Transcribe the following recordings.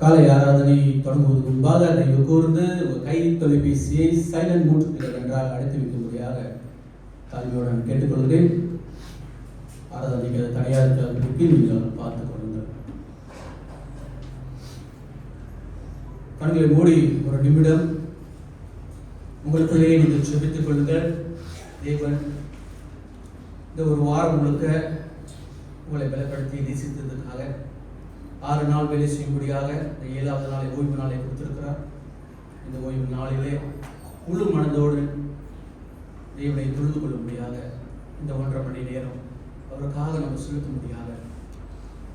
காலை ஆராதனை தொடங்குவதற்கு முன்பாக தயவு கூர்ந்து கை தொலைபேசியை சைலண்ட் மூட்டில் என்றால் அடைத்து வைக்கும்படியாக தாழ்மையோடு நான் கேட்டுக்கொள்கிறேன். ஆராதனைக்கு தடையாக இருக்கிறவர்களுக்கு நீங்கள் பார்த்துக் கொள்ளுங்கள். கண்களை மூடி ஒரு நிமிடம் உங்களுக்குள்ளேயே நீங்கள் செபித்துக் கொள்ளுங்கள். தேவன் இந்த ஒரு வாரம் முழுக்க உங்களை பலப்படுத்தி நேசித்ததுக்காக 6 நாள் வேலை செய்யும்படியாக இந்த 7வது நாளை ஓய்வு நாளை கொடுத்திருக்கிறார். இந்த ஓய்வு நாளிலே முழு மனதோடு தேவனை தொழுது கொள்ளும்படியாக இந்த 1.5 மணி நேரம் அவருக்காக நம்ம செலுத்தும்படியாக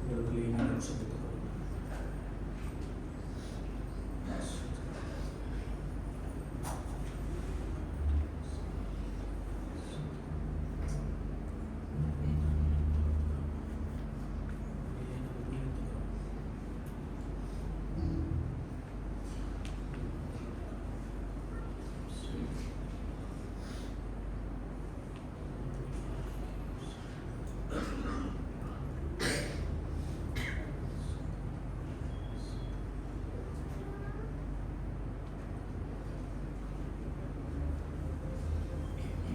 உங்களுக்குள்ளே நீங்கள் செலுத்திக் கொள்ளுங்கள்.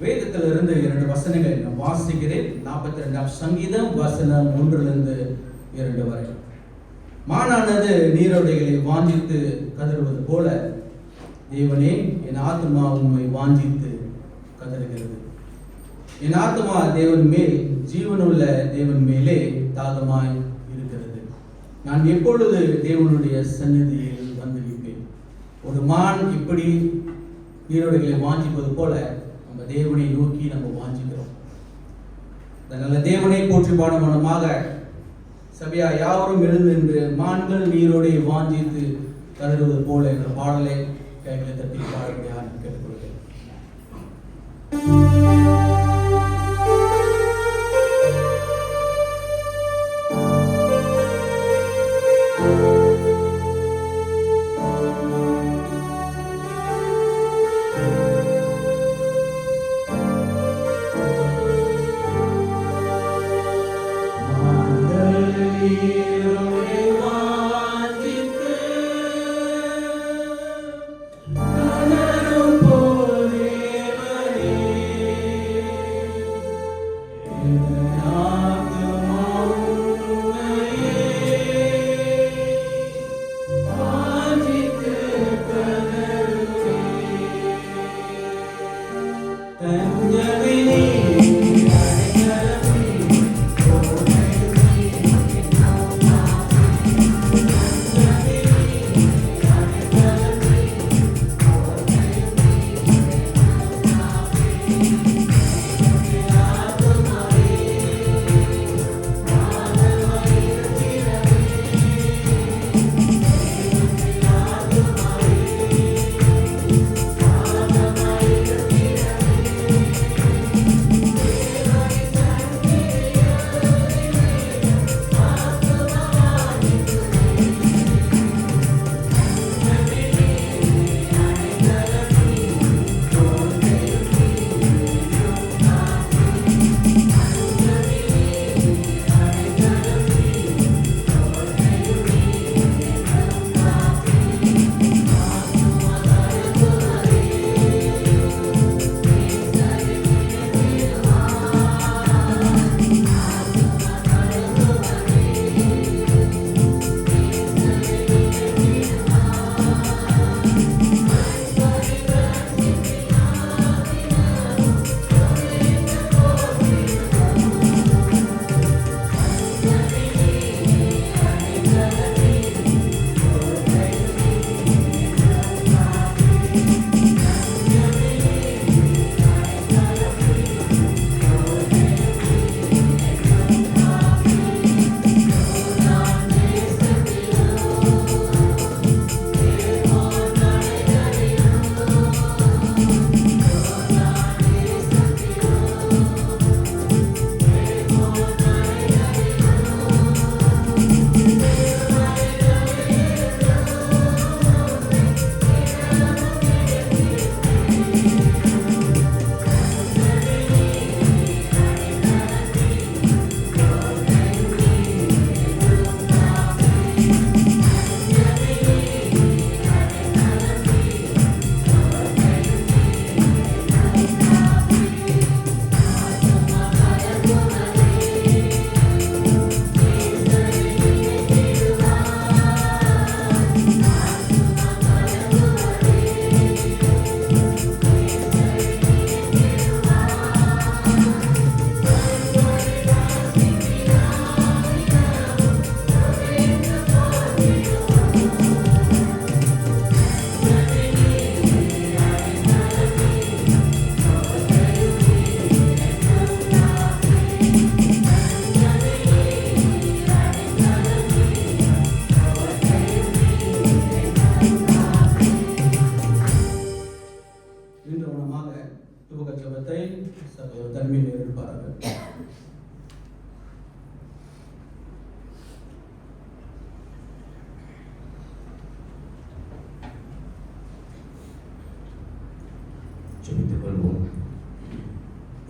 வேதத்திலிருந்து 2 வசனங்களை நான் வாசிக்கிறேன். 42ஆம் சங்கீதம் வசனம் 1-2 வரை. மானானது நீரோடைகளை வாஞ்சித்து கதறுவது போல தேவனே என் ஆத்மா உம்மை வாஞ்சித்து கதறுகிறது. என் ஆத்மா தேவன் மேல், ஜீவனுள்ள தேவன் மேலே தாகமாய் இருக்கிறது. நான் எப்பொழுது தேவனுடைய சந்நிதியில் வந்திருப்பேன். ஒரு மான் இப்படி நீரோடைகளை வாஞ்சிப்பது போல நம்ம தேவனை நோக்கி நம்ம வாஞ்சிக்கிறோம். நல்ல தேவனை போற்றி பாடும் மனமாக சபையா யாவரும் எழுந்து நின்று மான்கள் நீரோடை வாஞ்சித்து கதறுவது போல என்ற பாடலை கைகளை தட்டி பாடும்படியாக கேட்டுக்கொள்கிறேன்.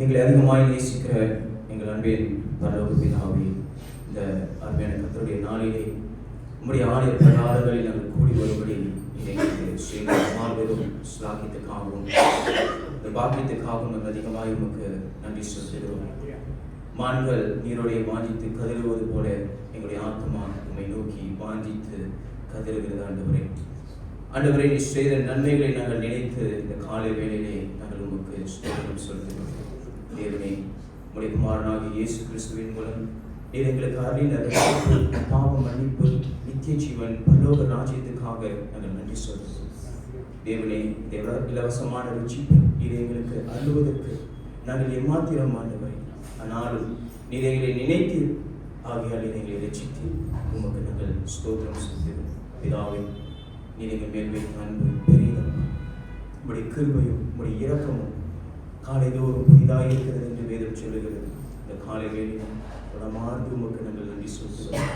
எங்களை அதிகமாய் நேசிக்கிற எங்கள் அன்பின் பரலோக பிதாவே, இந்த அருமையான கர்த்தருடைய நாளிலே உம்முடைய ஆலய பிரகாரங்களில் நாங்கள் கூடி வரும்படி மாபெரும் ஸ்லாகியத்துக்காகவும் இந்த பாக்கியத்துக்காகவும் நாங்கள் அதிகமாக உமக்கு நன்றி செலுத்துகிறோம். மான்கள் நீரோடைய வாஞ்சித்து கதறுவது போல எங்களுடைய ஆத்மா உம்மை நோக்கி வாஞ்சித்து கதறுகிறது. ஆண்டவரே, நீ செய்த நன்மைகளை நாங்கள் நினைத்து இந்த காலை வேளையிலே நாங்கள் உமக்கு ஸ்தோத்திரம் செலுத்துகிறோம். தேவனே, உம்முடைய குமாரனாகிய இயேசு கிறிஸ்துவின் மூலம் நீர் எங்களுக்கு அருளின பாவ மன்னிப்பு, நித்திய ஜீவன், பரலோக ராஜ்யத்துக்காக நாங்கள் நன்றி சொல்கிறோம். தேவனே, இலவசமான ருச்சிப்பு நீர் எங்களுக்கு அருளுவதற்கு நாங்கள் எம்மாத்திரம் ஆண்டவரை, ஆனாலும் நீர் எங்களை நினைத்து ஆகியால் எங்களை ரட்சித்து உமக்கு நாங்கள் ஸ்தோத்திரம் செலுத்துகிறோம். பிதாவே, நீர் எங்கள் மேல் வைத்த அன்பு பெரியதம், உம்முடைய கிருபையும் உம்முடைய இரக்கமும் காலைதோறும் புதிதாக இருக்கிறது என்று வேதம் சொல்லுகிறது. இந்த காலை வேளையிலும் உடமார்ந்து உமக்கு நாங்கள் நன்றி செலுத்துகிறோம்.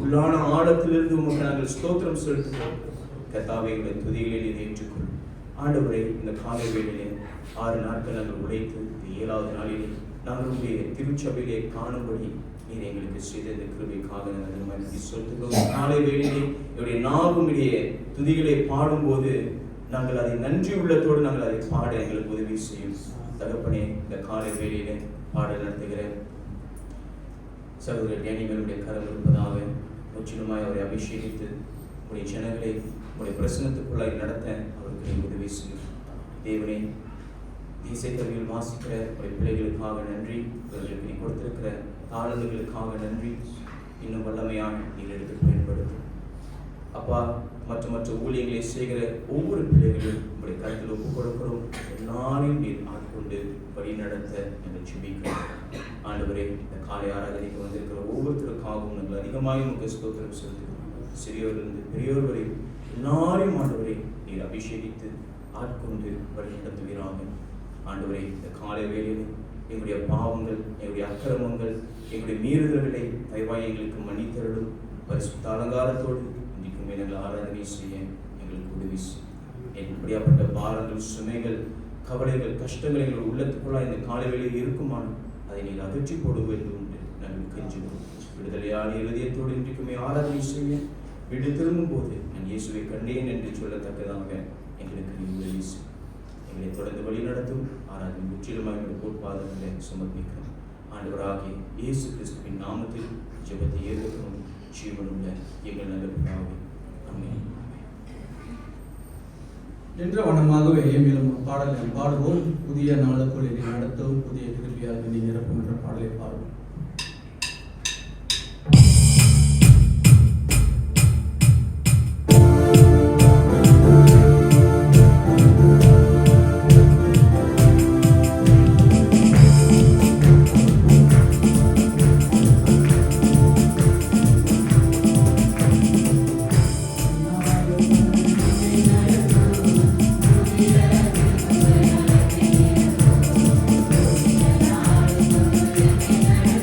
உள்ளான ஆழத்திலிருந்து உமக்கு நாங்கள் ஸ்தோத்திரம் செலுத்துகிறோம். கர்த்தாவே, உடைய துதிகளை நீர் ஏற்றுக்கொள். ஆண்டவரே, இந்த காலை வேளையிலே 6 நாட்கள் நாங்கள் உழைத்து 7வது நாளிலே நாங்கள் உடைய திருச்சபையிலே காணும்படி நீர் எங்களுக்கு செய்த இந்த கிருபைக்காக நாங்கள் நன்றி செலுத்துகிறோம். காலை வேளையிலே என்னுடைய நாவுடைய துதிகளை பாடும்போது நாங்கள் அதை நன்றி உள்ளத்தோடு நாங்கள் அதை பாட எங்களுக்கு உதவி செய்யும். தகப்பனே, இந்த காலை வேளையிலே பாடல் நடத்துகிற சகோதரர் டேனியலுடைய கரம் இருப்பதாக முற்றிலுமாய் அவரை அபிஷேகித்து உடைய ஜனங்களை உடைய பிரசனத்துக்குள்ளாய் நடத்த அவருக்கு உதவி செய்யும். தேவனே, இசைக்கருவியில் வாசிக்கிற உடைய பிள்ளைகளுக்காக நன்றி. இவர்களுக்கு நீ கொடுத்திருக்கிற தாளந்துகளுக்காக நன்றி. இன்னும் வல்லமையான நீர் எடுத்து பயன்படுத்தும் அப்பா. மற்ற ஊழியங்களை செய்கிற ஒவ்வொரு பிள்ளைகளும் உங்களுடைய கருத்தில் ஒப்புக் கொடுக்கிறோம். எல்லாரையும் நீர் ஆட்கொண்டு வழி நடத்த நாங்கள் ஜெபிக்கிறோம். ஆண்டவரே, இந்த காலை ஆராதனைக்கு வந்திருக்கிற ஒவ்வொருத்தருக்காகவும் நாங்கள் அதிகமாக உங்களுக்கு ஸ்தோத்திரம் செலுத்துகிறோம். சிறியோரிலிருந்து பெரியோர் வரை எல்லாரையும் ஆண்டவரை நீர் அபிஷேகித்து ஆட்கொண்டு வழி நடத்துவீராக. ஆண்டவரே, இந்த காலை வேளையில் எங்களுடைய பாவங்கள், எங்களுடைய அக்கிரமங்கள், எங்களுடைய மீறுதல்களை தயவாய் எங்களுக்கு மன்னித்தருளும். பரிசுத்த அலங்காரத்தோடு இன்றைக்குமே நாங்கள் ஆராதனை செய்ய எங்களுக்கு உதவி செய்யும். எப்படியாப்பட்ட பாரங்கள், சுமைகள், கவலைகள், கஷ்டங்கள் எங்கள் உள்ளத்துக்குள்ளாக இந்த காலை வேளையில் இருக்குமானால் அதை நீங்கள் அகற்றி போடுவது உண்டு. நாங்கள் கெஞ்சுவோம். விடுதலையான இருதயத்தோடு இன்றைக்குமே ஆராதனை செய்ய வீடு திரும்பும் போது நான் இயேசுவை கண்டேன் என்று சொல்லத்தக்கதாக எங்களுக்கு நீ உதவி செய்யும். எங்களை தொடர்ந்து வழி நடத்தும். ஆராதனை முற்றிலுமாக எங்கள் கோட்பாதங்களை சமர்ப்பிக்கிறோம். ஆண்டவராகிய இயேசு கிறிஸ்துவின் நாமத்தில் ஜெபத்தை ஏற்கிறோம். ஜீவனுள்ள எங்கள் நல்ல பிதாவே, ஆமென். என்ற வண்ணமாகவே மேலும் பாடலை பாடுவோம். புதிய நாளுக்குள் என்னை நடத்தும், புதிய கிருபையால் என்னை நிரப்பும் என்ற பாடலை பாடுவோம். Yeah.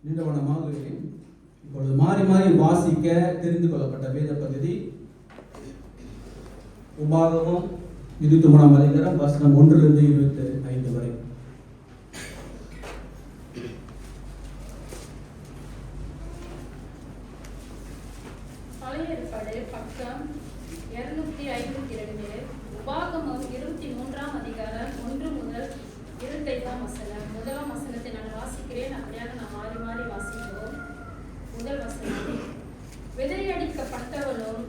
நிறுவனமாகவே இப்பொழுது மாறி மாறி வாசிக்க தெரிந்து கொள்ளப்பட்ட வேத பகுதி உபாகமம் 23ஆம் அதிகாரம் வசனம் 1 to 25 வரை. பழைய ஏற்பாடு பக்கம் 252, உபாகமம் 23ஆம் அதிகாரம் 1 முதல் 25ஆம் வசனம். முதலாம் வசனத்தை நான் வாசிக்கிறேன், அப்படியாக நான் மாறி மாறி வாசிக்கிறோம். முதல் வசனம்: விதையடிக்கப்பட்டவனும்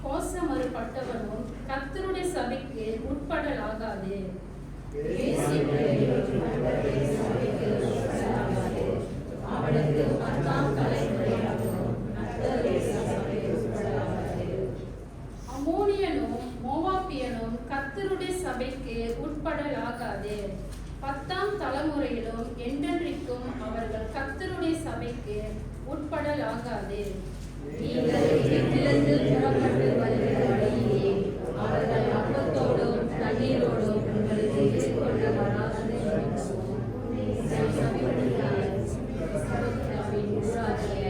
கோசமறுபட்டவனும் கர்த்தருடைய சபைக்கு உட்படலாகாது. அவனுக்கு 10ஆம் தலைமுறையாகும். அம்மோனியனும் மோவாபியனும் கர்த்தருடைய சபைக்கு உட்படலாகாது. 10ஆம் தலைமுறையிலும் என்றென்றைக்கும் அவர்கள் கர்த்தருடைய சபைக்கு உட்படலாகாது. நீங்கள் எகிப்திலிருந்து புறப்பட்டு வருகிற வழியிலே அவர்கள் அப்பத்தோடும் தண்ணீரோடும் உங்களுக்கு எதிர்கொள்ள வராதது ஊராகிய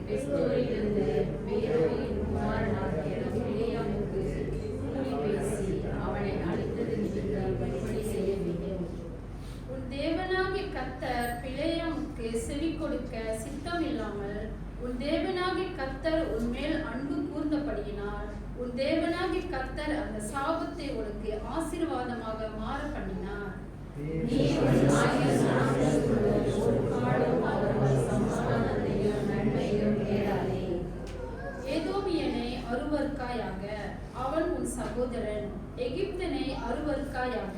பெஸ்தோரிலிருந்து பேரோவின் குமாரனாகிய பிலேயாமுக்கு கூலி பேசி அவனை அழித்தது நிமித்தம் இப்படி செய்ய வேண்டும். உன் தேவனாகிய கர்த்தர் பிலேயாமுக்கு செவி கொடுக்க சித்தம் இல்லாமல் உன் தேவனாகிய கர்த்தர் உன்மேல் அன்பு கூர்ந்தபடியினால் உன் தேவனாகிய கர்த்தர் அந்த சாபத்தை உனக்கு ஆசீர்வாதமாக மாற பண்ணினார். நீ உன் சமாதானத்தையும் நன்மையும் தேடாதே. ஏதோமியனை அருவருக்காயாக, அவன் உன் சகோதரன். எகிப்தனை அருவருக்காயாக,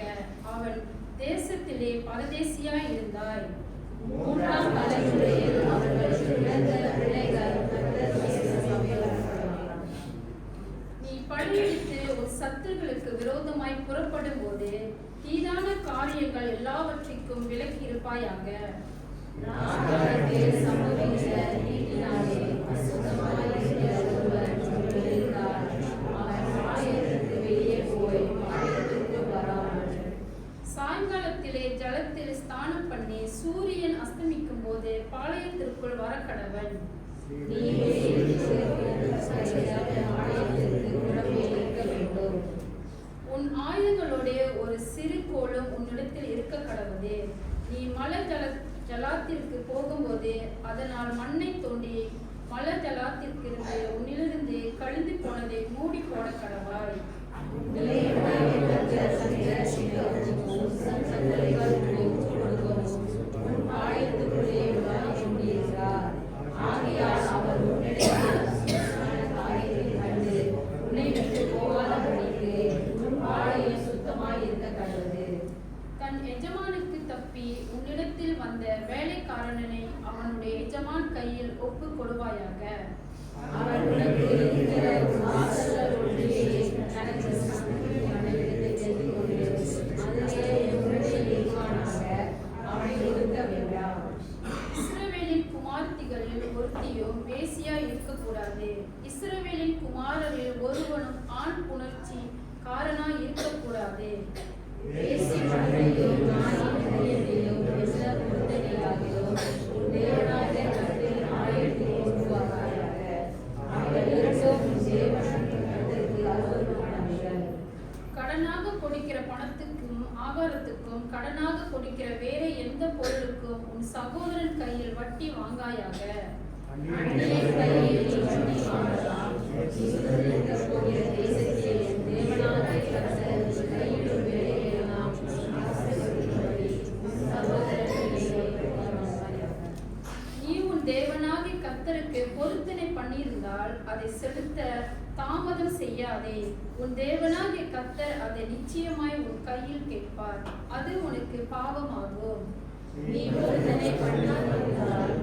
அவன் தேசத்திலே பரதேசியாய் இருந்தாய். 3ஆம் தலைமுறையில் அவர்கள் பிறந்த பிள்ளைகள் நீ படையெடுத்து உன் சத்துருக்களுக்கு விரோதமாய் புறப்படும் போது தீதான காரியங்கள் எல்லாவற்றிற்கும் விலக்கி இருப்பாயாக. சாயங்காலத்திலே ஜலத்தில் ஸ்நானம் பண்ணி சூரியன் அஸ்தமிக்கும் போது பாளையத்திற்குள் வர கடவன். உன் ஆயுதங்களுடைய ஒரு சிறு கோலும் உன்னிடத்தில் இருக்க கடவுது. நீ மல ஜலாத்திற்கு போகும்போது அதனால் மண்ணை தோண்டி மல ஜலாத்திற்கிருந்து உன்னிலிருந்து கழிந்து போனதை மூடி போட கடவாய். தன் எஜமானுக்கு தப்பி உன்னிடத்தில் வந்த வேலைக்காரனை அவனுடைய எஜமான் கையில் ஒப்பு கொடுவாயாக. அவன் உனக்கு இருக்கிற வாசல் ஒன்றிலே நடக்க இஸ்ரவேலின் குமார்த்திகளில் ஒருத்தியும் வேசியாய் இருக்கக்கூடாது. இஸ்ரவேலின் குமாரரில் ஒருவனும் ஆண் புணர்ச்சி காரனாய் இருக்கக்கூடாது. கடனாக கொடுக்கிற பணத்துக்கும் ஆகாரத்துக்கும் கடனாக கொடுக்கிற வேற எந்த பொருளுக்கும் உன் சகோதரன் கையில் வட்டி வாங்காயாக. நீ உன் தேவனாகிய கர்த்தருக்கு பொருத்தனை பண்ணியிருந்தால் அதை செலுத்த தாமதம் செய்யாதே. உன் தேவனாகிய கர்த்தர் அதை நிச்சயமாய் உன் கையில் கேட்பார். அது உனக்கு பாவமாகும். நீ பொருத்தனை பண்ணாதிருந்தால்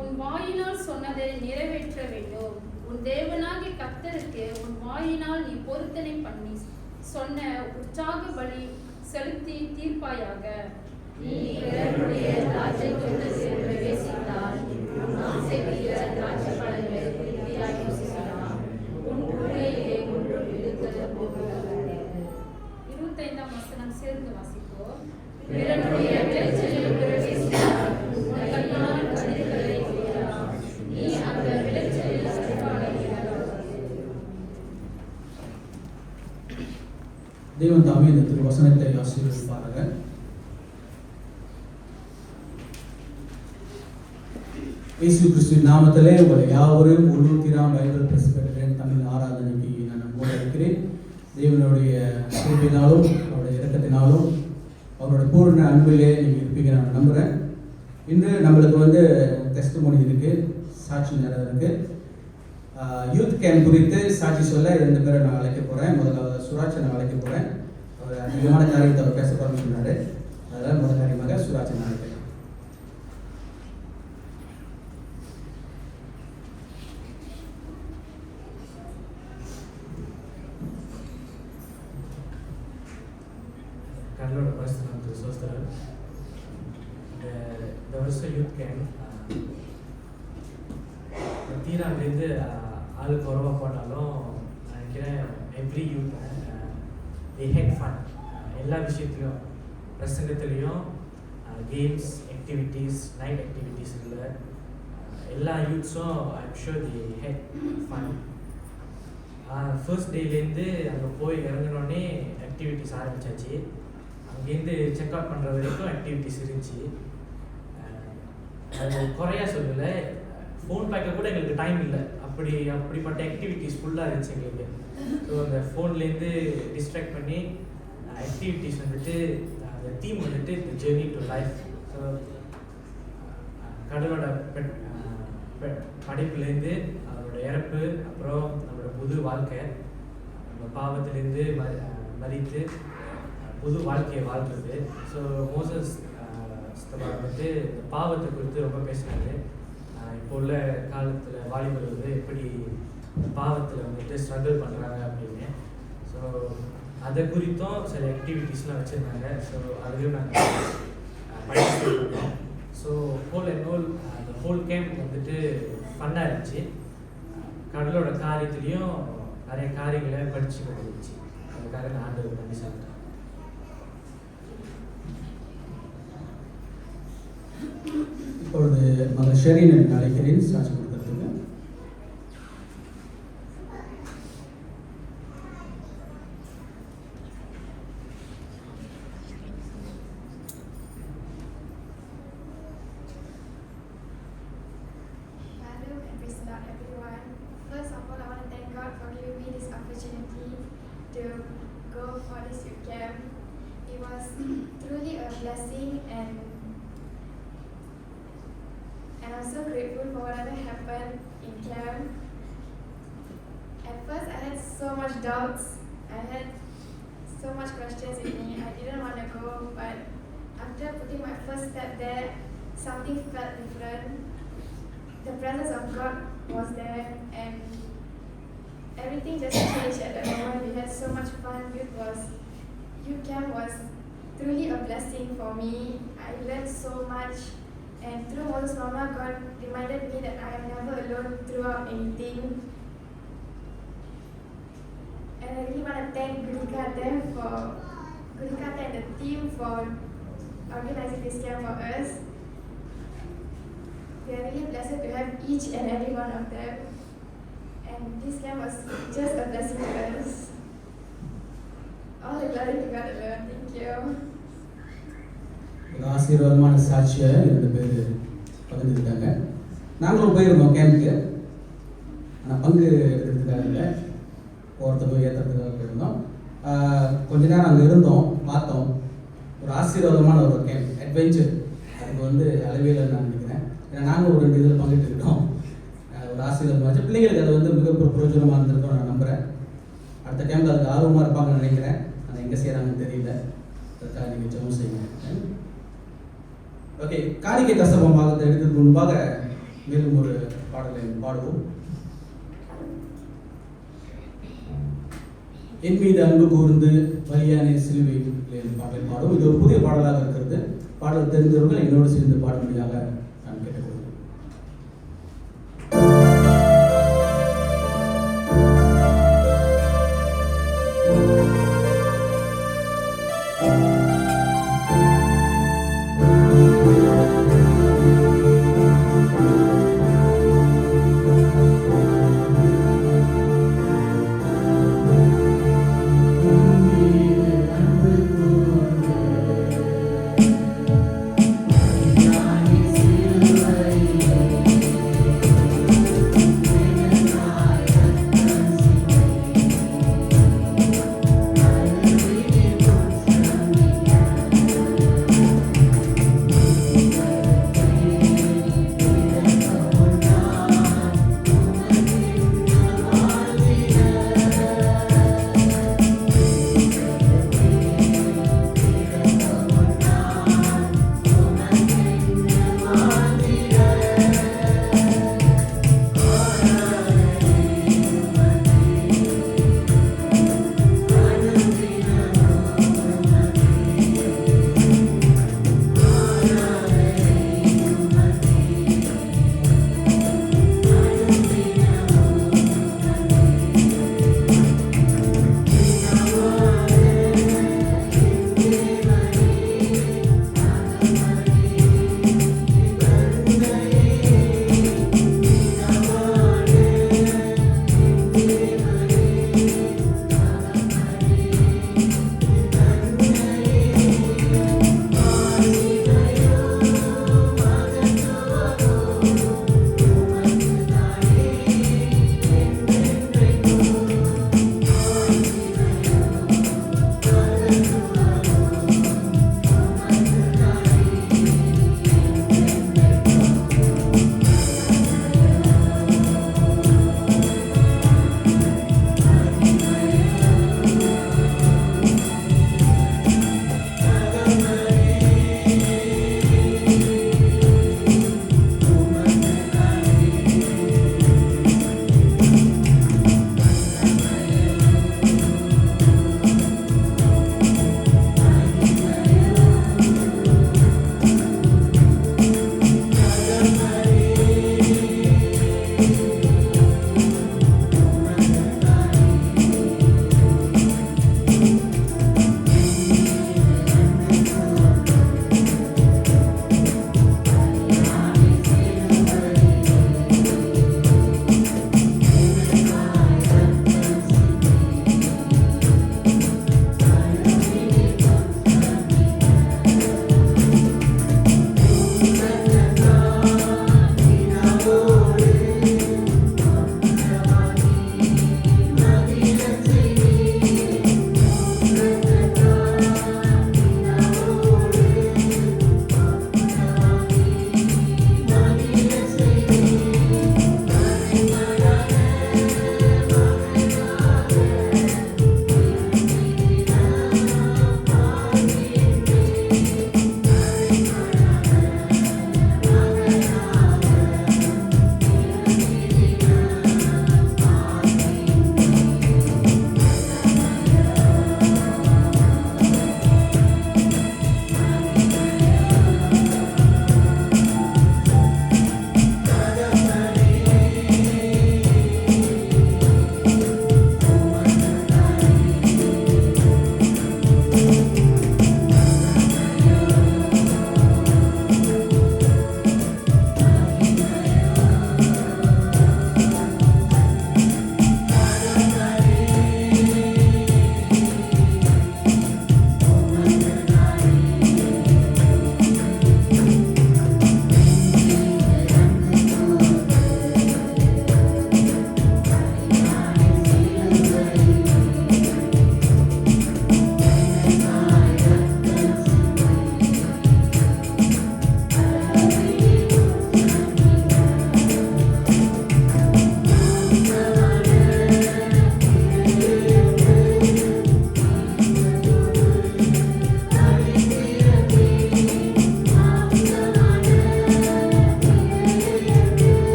உன் வாயினால் சொன்னதை நிறைவேற்ற வேண்டும். உன் தேவனாகிய கர்த்தருக்கு உன் வாயினால் நீ பொருத்தனை பண்ணி சொன்ன உற்சாக பலி செலுத்தி தீர்ப்பாயாக. நீ பிறருடைய திராட்சைத்தோட்டத்தில் பிரவேசித்தால் உன் ஆசைக்குரிய திராட்சைப்பழங்களை திருப்தியாய் ருசிக்கலாம். உன் கூடையிலே ஒன்றும் இழுத்தது போகக்கூடாது. 25ஆம் வசனம் சேர்ந்து வாசிப்போம். பிறருடைய விளைச்சலில் பிரவேசித்தால் தேவன் தாமே இந்த திருவசனத்தை ஆசீர்வதிப்பாராக. இயேசு கிறிஸ்துவின் நாமத்திலே உங்களை யாவரும் உள்ளூர்த்திராம் பைபிள் பிரஸ்பிட்டரின் தமிழ் ஆராதனைக்கு நான் கூட இருக்கிறேன். தேவனுடைய கிருபையினாலும் அவருடைய இரக்கத்தினாலும் அவருடைய பூர்ண அன்பிலே நீங்கள் இருப்பீங்க நான் நம்புகிறேன். இன்று நம்மளுக்கு டெஸ்டிமோனி இருக்குது, சாட்சி நேரம் இருக்குது. யூத் கேம்ப் குறித்து சாட்சி சொல்ல 2 பேரை நான் அழைக்க போகிறேன். முதல்ல சுராட்சை நான் அழைக்க போகிறேன். அவர் அதிகமான காரியத்தை அவர் பேச போகிறேன்னு சொன்னார். அதனால் முதல் காரியமாக சுராட்சை நான் அழைக்கிறேன். கடலோட பரிசுத்தம் சோஸ்தரர். இந்த வருஷம் யூத் கேம்ப் தீராவிலேருந்து ஆள் குறவாக போனாலும் நினைக்கிறேன் every youth they had fun. எல்லா விஷயத்துலையும், பிரசங்கத்துலேயும், கேம்ஸ், ஆக்டிவிட்டீஸ், நைட் ஆக்டிவிட்டீஸ் இல்லை, எல்லா யூத்ஸும் I'm sure they had fun. First டேலேருந்து அங்கே போய் இறங்கினோடனே ஆக்டிவிட்டீஸ் ஆரம்பித்தாச்சு. அங்கேருந்து செக் அவுட் பண்ணுற வரைக்கும் ஆக்டிவிட்டீஸ் இருந்துச்சு. அது குறையா சொல்லலை, ஃபோன் பார்க்க கூட எங்களுக்கு டைம் இல்லை. அப்படிப்பட்ட ஆக்டிவிட்டீஸ் ஃபுல்லாக இருந்துச்சு எங்களுக்கு. ஸோ அந்த ஃபோன்லேருந்து டிஸ்ட்ராக்ட் பண்ணி ஆக்டிவிட்டீஸ் அந்த theme the journey to life. So கடவுளோட படைப்புலேருந்து அவரோட இறப்பு, அப்புறம் நம்மளோட புது வாழ்க்கை, நம்ம பாவத்திலேருந்து மறித்து புது வாழ்க்கையை வாழ்றது. ஸோ மோசஸ் இந்த பாவத்தை குறித்து ரொம்ப பேசினாரு. இப்போ உள்ள காலத்தில் வாலிபர்கள் எப்படி பாவத்தில் ஸ்ட்ரகிள் பண்ணுறாங்க அப்படின்னு. ஸோ அதை குறித்தும் சில ஆக்டிவிட்டீஸ்லாம் வச்சுருந்தாங்க. ஸோ அதுலேயும் நாங்கள் பார்ட்டிசிபேட் பண்ணோம். ஸோ ஹோல் அண்ட் ஹோல் அந்த ஹோல் கேம்ப் ஃபன்னாக இருந்துச்சு. கடலோட காரியத்துலேயும் நிறைய காரியங்களை படித்து கொண்டுருந்துச்சு. அதுக்காக நான் ஆண்டவருக்கு நன்றி சொல்கிறேன். இப்பொழுது மகள் ஷெரீன் அழைக்கிறேன் சாட்சி கொடுக்கறதுக்கு. First of all, I want to thank God for giving me this opportunity to go for this youth camp. It was truly a blessing, and I'm so grateful for whatever happened in camp. At first, I had so much doubts. I had so much questions in me. I didn't want to go, but after putting my first step there, something felt different. The presence of God was there, and everything just changed at that moment. We had so much fun. Youth camp was truly a blessing for me. I learned so much, and through Moses Mama, God reminded me that I am never alone throughout anything. And I really want to thank Gurikata and the team for organizing this camp for us. We are really blessed to have each and every one of them, and this camp was just a blessing to us. All the glory to God alone. Thank you. ஒரு ஆசீர்வாதமான சாட்சியை 2 பேர் பகிர்ந்துக்கிட்டாங்க. நாங்களும் போயிருந்தோம் கேம்புக்கு, ஆனால் பங்கு எடுக்கிறதுக்காக இல்லை, போகிறதுக்கும் ஏற்றுறதுக்காக போயிருந்தோம். கொஞ்ச நேரம் அங்கே இருந்தோம், பார்த்தோம். ஒரு ஆசீர்வாதமான ஒரு கேம்ப், அட்வென்ச்சர். அதுக்கு அளவியில் நான் நினைக்கிறேன். ஏன்னா நாங்களும் ஒரு 2 இதில் பங்கிட்டுருக்கோம். ஒரு ஆசீர்வாதமாச்சு. பிள்ளைங்களுக்கு அது மிக பிரயோஜனமாக இருந்திருக்கும் நான் நம்புகிறேன். அடுத்த கேம்ப் அதுக்கு ஆர்வமாக இருப்பாங்கன்னு நினைக்கிறேன். ஆனால் எங்கே செய்கிறாங்கன்னு தெரியல. அதுக்காக நீங்கள் ஜெபம் செய்யுங்க. ஓகே, காணிக்கை தசமம் பாகத்தை எடுக்கிறதுக்கு முன்பாக மேலும் ஒரு பாடலை பாடுவோம். என் மீது அன்பு கூர்ந்து பலியானே சிலுவை பாடலை பாடுவோம். இது ஒரு புதிய பாடலாக இருக்கிறது. பாடல் தெரிந்தவர்கள் என்னோடு சேர்ந்து பாடும்படியாக நான் கேட்டுக்கொள்கிறேன். Thank you.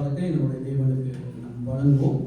பாகத்தை நம்முடைய தேவனுக்கு நாம் வழங்குவோம்.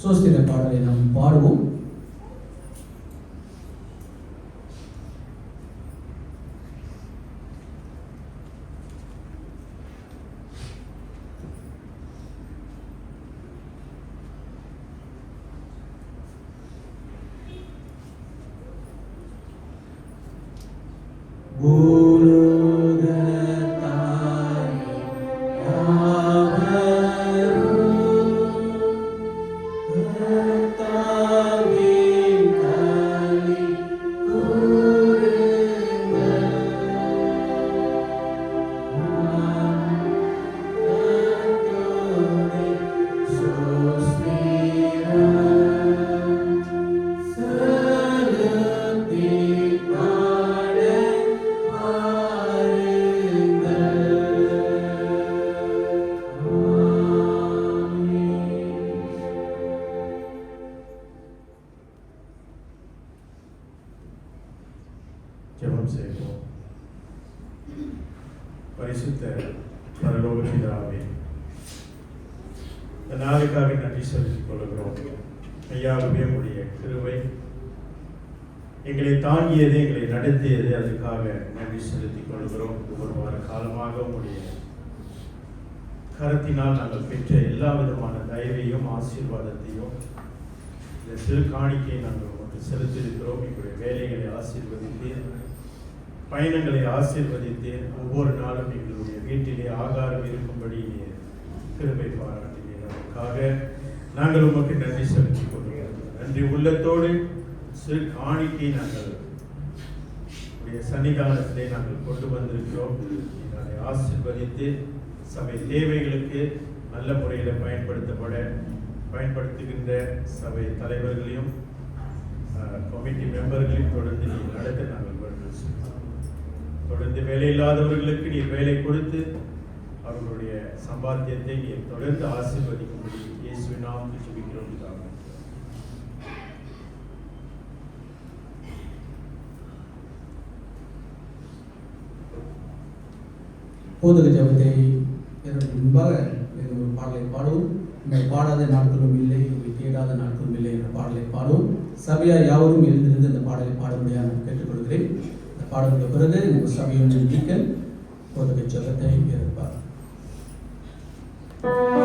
சோஸ்திர பாடலை நாம் பாடுவோம். ஜெபம் செய்வோம். பரிசுத்த பரலோக பிதாவே, இந்த நாளுக்காக நன்றி செலுத்திக் கொள்கிறோம். ஐயாவே, உடைய கிருபை எங்களை தாங்கியது, எங்களை நடத்தியது, அதுக்காக நன்றி செலுத்திக் கொள்கிறோம். ஒரு வார காலமாக உடைய கரத்தினால் நாங்கள் பெற்ற எல்லா விதமான தயவையும் ஆசீர்வாதத்தையும் இந்த சிறு காணிக்கையை நாங்கள் உங்களுக்கு செலுத்தியிருக்கிறோம். எங்களுடைய வேலைகளை ஆசீர்வதித்தேன், பயணங்களை ஆசீர்வதித்தேன். ஒவ்வொரு நாளும் எங்களுடைய வீட்டிலே ஆகாரம் இருக்கும்படி கிருபை பாராட்டினேன். அதற்காக நாங்கள் உமக்கு நன்றி செலுத்திக் கொள்கிறோம். நன்றி உள்ளத்தோடு சிறு காணிக்கை நாங்கள் உடைய சன்னிதானத்திலே நாங்கள் கொண்டு வந்திருக்கிறோம். அதை ஆசீர்வதித்து சபை தேவைகளுக்கு நல்ல முறையில் பயன்படுத்துகின்ற சபை தலைவர்களையும் கமிட்டி மெம்பர்களையும் தொடர்ந்து நீங்கள் நடத்த நாங்கள் வேண்டும். தொடர்ந்து வேலை இல்லாதவர்களுக்கு நீர் வேலை கொடுத்து அவர்களுடைய சம்பாத்தியத்தை நீர் தொடர்ந்து ஆசீர்வதிக்கும்படி இயேசுவின் நாமத்தில் ஜெபிக்கிறோம். போதக ஜபத்தை முன்பாக ஒரு பாடலை பாடுவோம். உங்களை பாடாத நாட்களும் இல்லை, உங்களை தேடாத நாட்களும் இல்லை என்ற பாடலை பாடுவோம். சபையார் யாவரும் எழுந்திருந்து அந்த பாடலை பாடும்படியாக நான் கேட்டுக்கொள்கிறேன். இந்த பாடலுக்கு பிறகு உங்கள் சபையுடைய நீக்கல் போதக ஜபத்தை இருப்பார். Yeah.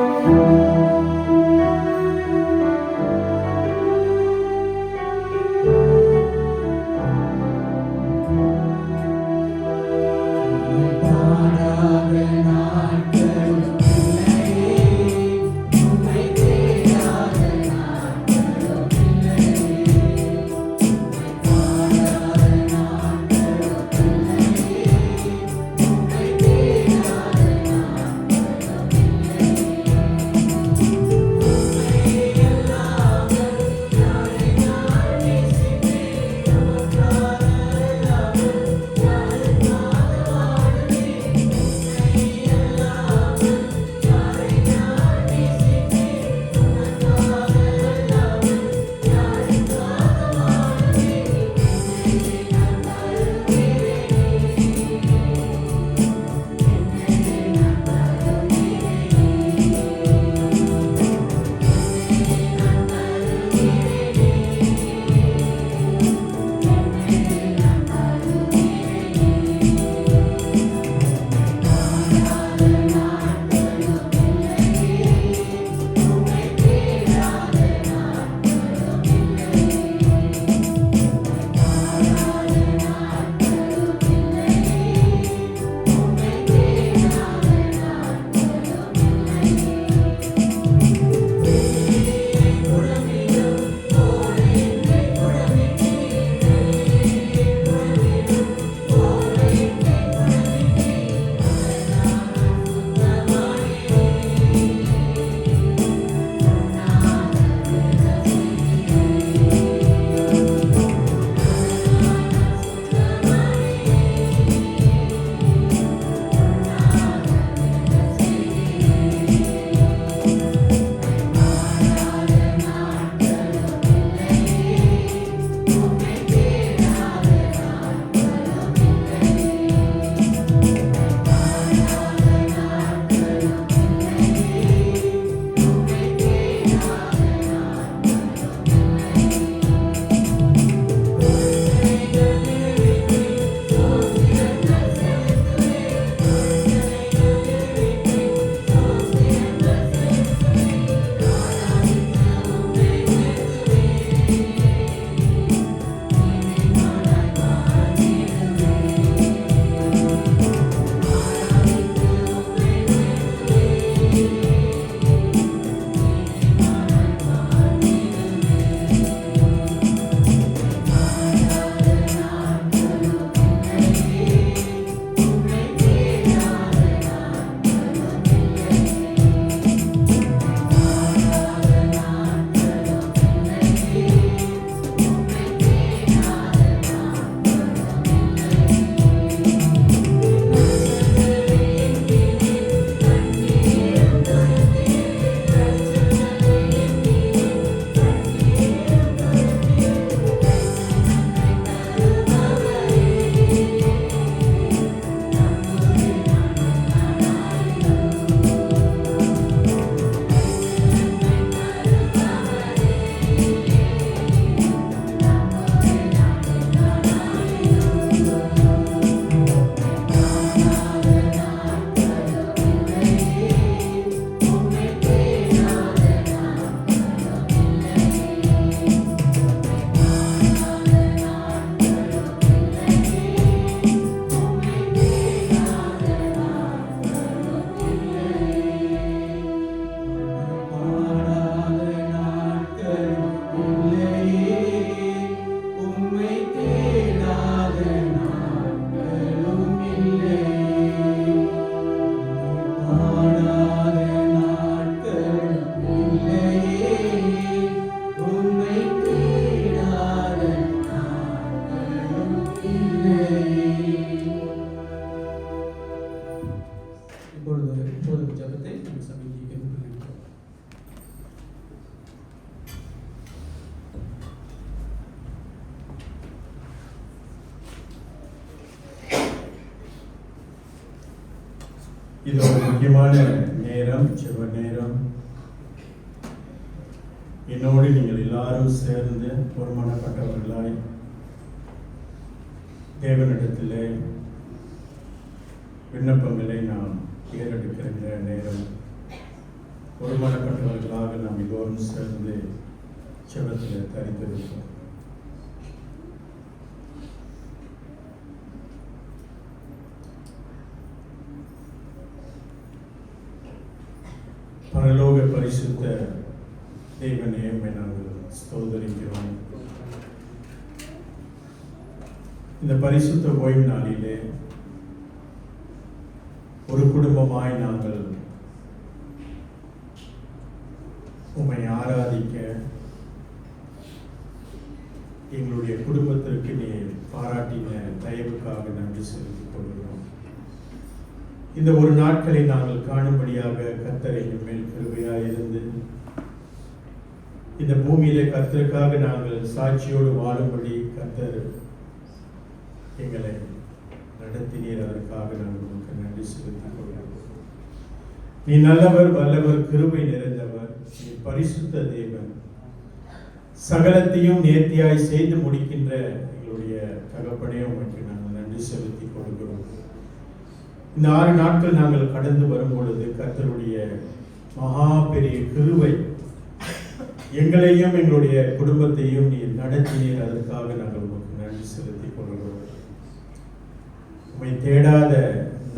இது ஒரு முக்கியமான நேரம், ஜெப நேரம். என்னோடு நீங்கள் எல்லாரும் சேர்ந்து ஒருமனப்பட்டவர்களாய் தேவனிடத்திலே விண்ணப்பங்களை நாம் ஏறெடுக்கின்ற நேரம். ஒருமனப்பட்டவர்களாக நாம் எல்லோரும் சேர்ந்து ஜெபத்தில் தரித்திருப்போம். பரலோக பரிசுத்த தேவனே, உம்மை நாங்கள் ஸ்தோத்திரிக்கிறோம். இந்த பரிசுத்த ஓய்வு நாளிலே ஒரு குடும்பமாய் நாங்கள் உம்மை ஆராதிக்க, எங்களுடைய குடும்பத்திற்கு நீ பாராட்டின தயவுக்காக நன்றி செலுத்திக் கொள்கிறோம். இந்த ஒரு நாட்களை நாங்கள் காணும்படியாக கர்த்தர் எங்கள் மேல் கிருபையாய் இருந்து, இந்த பூமியிலே கர்த்தருக்காக நாங்கள் சாட்சியோடு வாழும்படி கர்த்தர் எங்களை நடத்தினீர். அதற்காக நாங்கள் உங்களுக்கு நன்றி செலுத்திக் கொள்கிறோம். நீ நல்லவர், வல்லவர், கிருபை நிறைந்தவர், நீ பரிசுத்த தேவன், சகலத்தையும் நேர்த்தியாய் செய்து முடிக்கின்ற எங்களுடைய தகப்பனே, உங்களுக்கு நாங்கள் நன்றி செலுத்திக் கொள்கிறோம். இந்த 6 நாட்கள் நாங்கள் கடந்து வரும் பொழுது கர்த்தருடைய மகா பெரிய கிருபை எங்களையும் எங்களுடைய குடும்பத்தையும் நீர் நடத்தினீர். அதற்காக நாங்கள் உங்களுக்கு நன்றி செலுத்திக் கொள்கிறோம். உம்மை தேடாத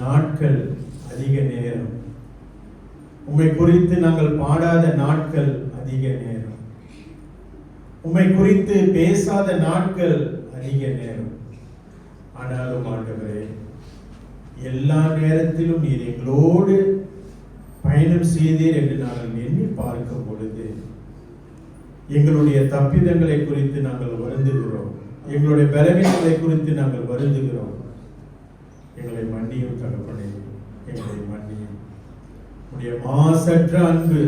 நாட்கள் அதிக நேரம், உம்மை குறித்து நாங்கள் பாடாத நாட்கள் அதிக நேரம், உம்மை குறித்து பேசாத நாட்கள் அதிக நேரம். ஆனாலும் ஆண்டவரே, எல்லா நேரத்திலும் நீர் எங்களோடு பயணம் செய்தீர் என்று நாங்கள் எண்ணி பார்க்கும் பொழுது எங்களுடைய தப்பிதங்களை குறித்து நாங்கள் வருந்துகிறோம், எங்களுடைய பலவீனங்களை குறித்து நாங்கள் வருந்துகிறோம். எங்களை மன்னியும் தகப்பனே, எங்களை மன்னியும். உடைய மாசற்ற அன்பு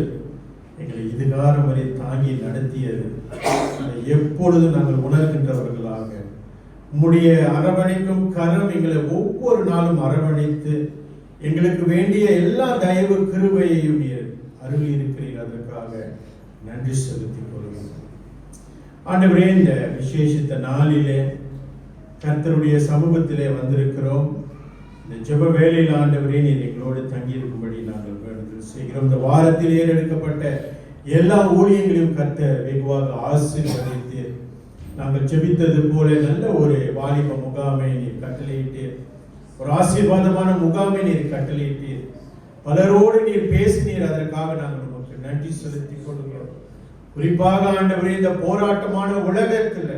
எங்களை இதுகாரம் வரை தாங்கி நடத்தியது எப்பொழுது நாங்கள் உணர்கின்றவர்களாக, உம்முடைய அரவணைக்கும் கரம் எங்களை ஒவ்வொரு நாளும் அரவணைத்து எங்களுக்கு வேண்டிய எல்லா தயவு கிருபையையும் அருளி இருக்கிறீர். அதற்காக நன்றி செலுத்திக் கொள்கிறோம். ஆண்டவரே, இந்த விசேஷித்த நாளிலே கர்த்தருடைய சமூகத்திலே வந்திருக்கிறோம். இந்த ஜெப வேளையில் ஆண்டவரே, நீர் எங்களோடு தங்கியிருக்கும்படி நாங்கள் வேண்டுதல் செய்கிறோம். இந்த வாரத்தில் ஏறெடுக்கப்பட்ட எல்லா ஊழியங்களையும் கர்த்தர் வெகுவாக ஆசீர்வதித்து, நாங்கள் ஜெபித்தது போல நல்ல ஒரு வாலிப முகாமை நீர் கட்டளையிட்டு, ஒரு ஆசீர்வாதமான முகாமை நீர் கட்டளையிட்டு, பலரோடு நீர் பேசினீர். அதற்காக நாங்கள் உங்களுக்கு நன்றி செலுத்திக் கொள்கிறோம். குறிப்பாக ஆண்டவரே, இந்த போராட்டமான உலகத்தில்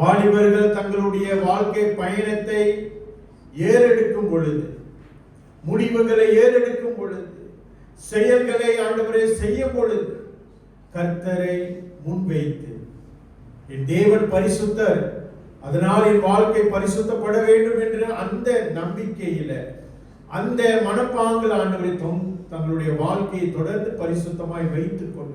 வாலிபர்கள் தங்களுடைய வாழ்க்கை பயணத்தை ஏறெடுக்கும் பொழுது, முடிவுகளை ஏறெடுக்கும் பொழுது, செயல்களை ஆண்டவரே செய்யும் பொழுது கர்த்தரை முன்வைத்து, என் தேவன் பரிசுத்தர், அதனால் என் வாழ்க்கை பரிசுத்தப்பட வேண்டும் என்ற அந்த நம்பிக்கையில, அந்த மனப்பாங்கில் ஆண்டவரை தங்களுடைய வாழ்க்கையை தொடர்ந்து பரிசுத்தமாய் வைத்துக் கொண்ட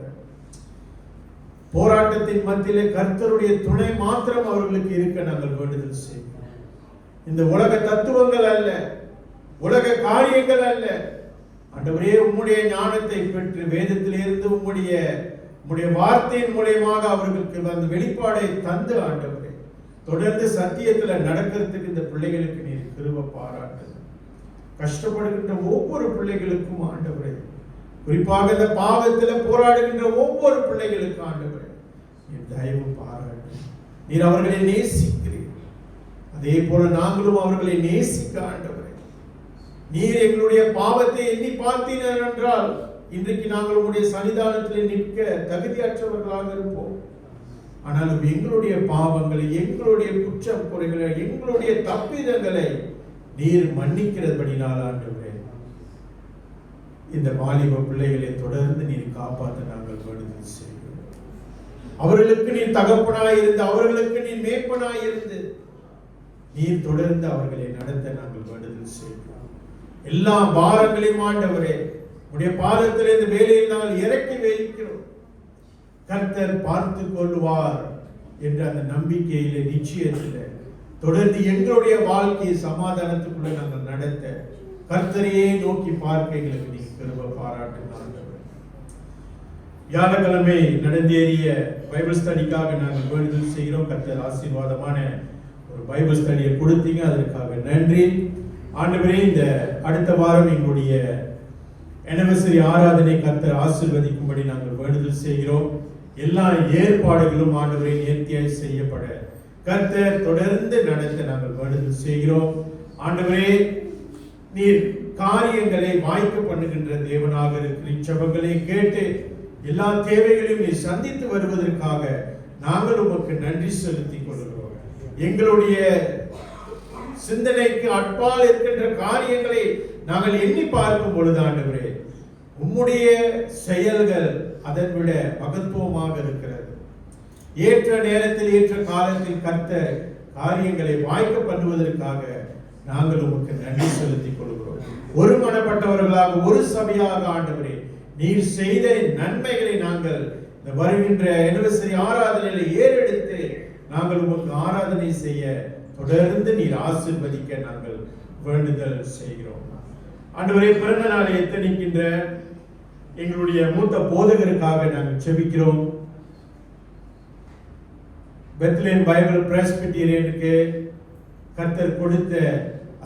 போராட்டத்தின் மத்தியிலே கர்த்தருடைய துணை மாத்திரம் அவர்களுக்கு இருக்க நாங்கள் வேண்டுதல் செய்கிறோம். இந்த உலக தத்துவங்கள் அல்ல, உலக காரியங்கள் அல்ல, ஆண்டவரே, உம்முடைய ஞானத்தை பெற்று வேதத்திலிருந்து உம்முடைய வார்த்தையின் மூலமாக அவர்களுக்கு அந்த வெளிப்பாடை தந்து ஆண்டவரே, தொடர்ந்து சத்தியத்துல நடக்கிறதுக்கு இந்த பிள்ளைகளுக்கு நீர் கிருபை பாராட்டு. கஷ்டப்படுகின்ற ஒவ்வொரு பிள்ளைகளுக்கும் ஆண்டவரே, குறிப்பாக இந்த பாவத்துல போராடுகின்ற ஒவ்வொரு பிள்ளைகளுக்கும் ஆண்டவரே, நீர் தயவு பாராட்டு. நீர் அவர்களை நேசிக்கிறீர், அதே போல நாங்களும் அவர்களை நேசிக்க ஆண்டவரே. நீர் எங்களுடைய பாவத்தை எண்ணி பார்த்தீர்கள் என்றால் இன்றைக்கு நாங்கள் உங்களுடைய சன்னிதானத்தில் நிற்க தகுதியற்றவர்களாக இருப்போம். ஆனாலும் எங்களுடைய பாவங்களை, எங்களுடைய குற்றம் குறைகளை, எங்களுடைய தப்பிதங்களை நீர் மன்னிக்கிறபடினால் ஆண்டவரே, இந்த வாலிப பிள்ளைகளை தொடர்ந்து நீர் காப்பாற்ற நாங்கள் வேண்டுதல் செய்கிறோம். அவர்களுக்கு நீர் தகப்பனாய் இருந்து, அவர்களுக்கு நீர் மேய்ப்பனாய் இருந்து, நீர் தொடர்ந்து அவர்களை நடத்த நாங்கள் வேண்டுதல் செய்கிறோம். எல்லா பாரங்களையும் ஆண்டவரே உடைய பாதத்தில் இந்த வேலையில் நாங்கள் இறக்கி வைக்கிறோம். கர்த்தர் பார்த்து கொள்வார் என்ற அந்த நம்பிக்கையில, நிச்சயத்தில் தொடர்ந்து எங்களுடைய வாழ்க்கையை சமாதானத்துக்குள்ள நாங்கள் நடத்த கர்த்தரையே நோக்கி பார்க்க எங்களுக்கு நீங்க கிருபை பாராட்டுங்க ஆண்டவரே. வியாழக்கிழமை நடந்தேறிய பைபிள் ஸ்டடிக்காக நாங்கள் வேண்டுதல் செய்கிறோம். கர்த்தர் ஆசீர்வாதமான ஒரு பைபிள் ஸ்டடியை கொடுத்தீங்க, அதற்காக நன்றி ஆண்டவரே. இந்த அடுத்த வாரம் எங்களுடைய anniversary ஆராதனை கர்த்தர் ஆசீர்வதிக்கும்படி நாங்கள் வேண்டுதல் செய்கிறோம். எல்லா ஏற்பாடுகளும் ஆண்டவரே நேர்த்தியாய் செய்யப்பட கர்த்தர் தொடர்ந்து நடத்த நாங்கள் வேண்டுதல் செய்கிறோம். ஆண்டவரே, நீர் காரியங்களை வாய்க்க பண்ணுகின்ற தேவனாக இருக்கிற ஜெபங்களை கேட்டு எல்லா தேவைகளையும் நீர் சந்தித்து வருவதற்காக நாங்கள் உமக்கு நன்றி செலுத்திக் கொள்கிறோம். எங்களுடைய சிந்தனைக்கு அப்பால் இருக்கின்ற காரியங்களை நாங்கள் எண்ணி பார்க்கும் பொழுது ஆண்டவரே, உம்முடைய செயல்கள் அதன் விட மகத்துவமாக இருக்கிறது. ஏற்ற நேரத்தில் ஏற்ற காலத்தில் கர்த்தர் காரியங்களை வாய்க்க பண்ணுவதற்காக நாங்கள் உமக்கு நன்றி செலுத்திக் கொள்கிறோம். ஒருமனப்பட்டவர்களாக ஒரு சபையாக ஆண்டவரே, நீர் செய்த நன்மைகளை நாங்கள் இந்த வருகின்ற anniversary ஆராதனையில் ஏறெடுத்து நாங்கள் உமக்கு ஆராதனை செய்ய தொடர்ந்து நீர் ஆசீர்வதிக்க நாங்கள் வேண்டுதல் செய்கிறோம். ஆண்டவரே, பிறந்த நாளை எத்தனிக்கின்ற எங்களுடைய மூத்த போதகருக்காக நாங்கள் செபிக்கிறோம். பெத்லேன் பைபிள் பிரெஸ்பிட்டீரியனுக்கு கர்த்தர் கொடுத்த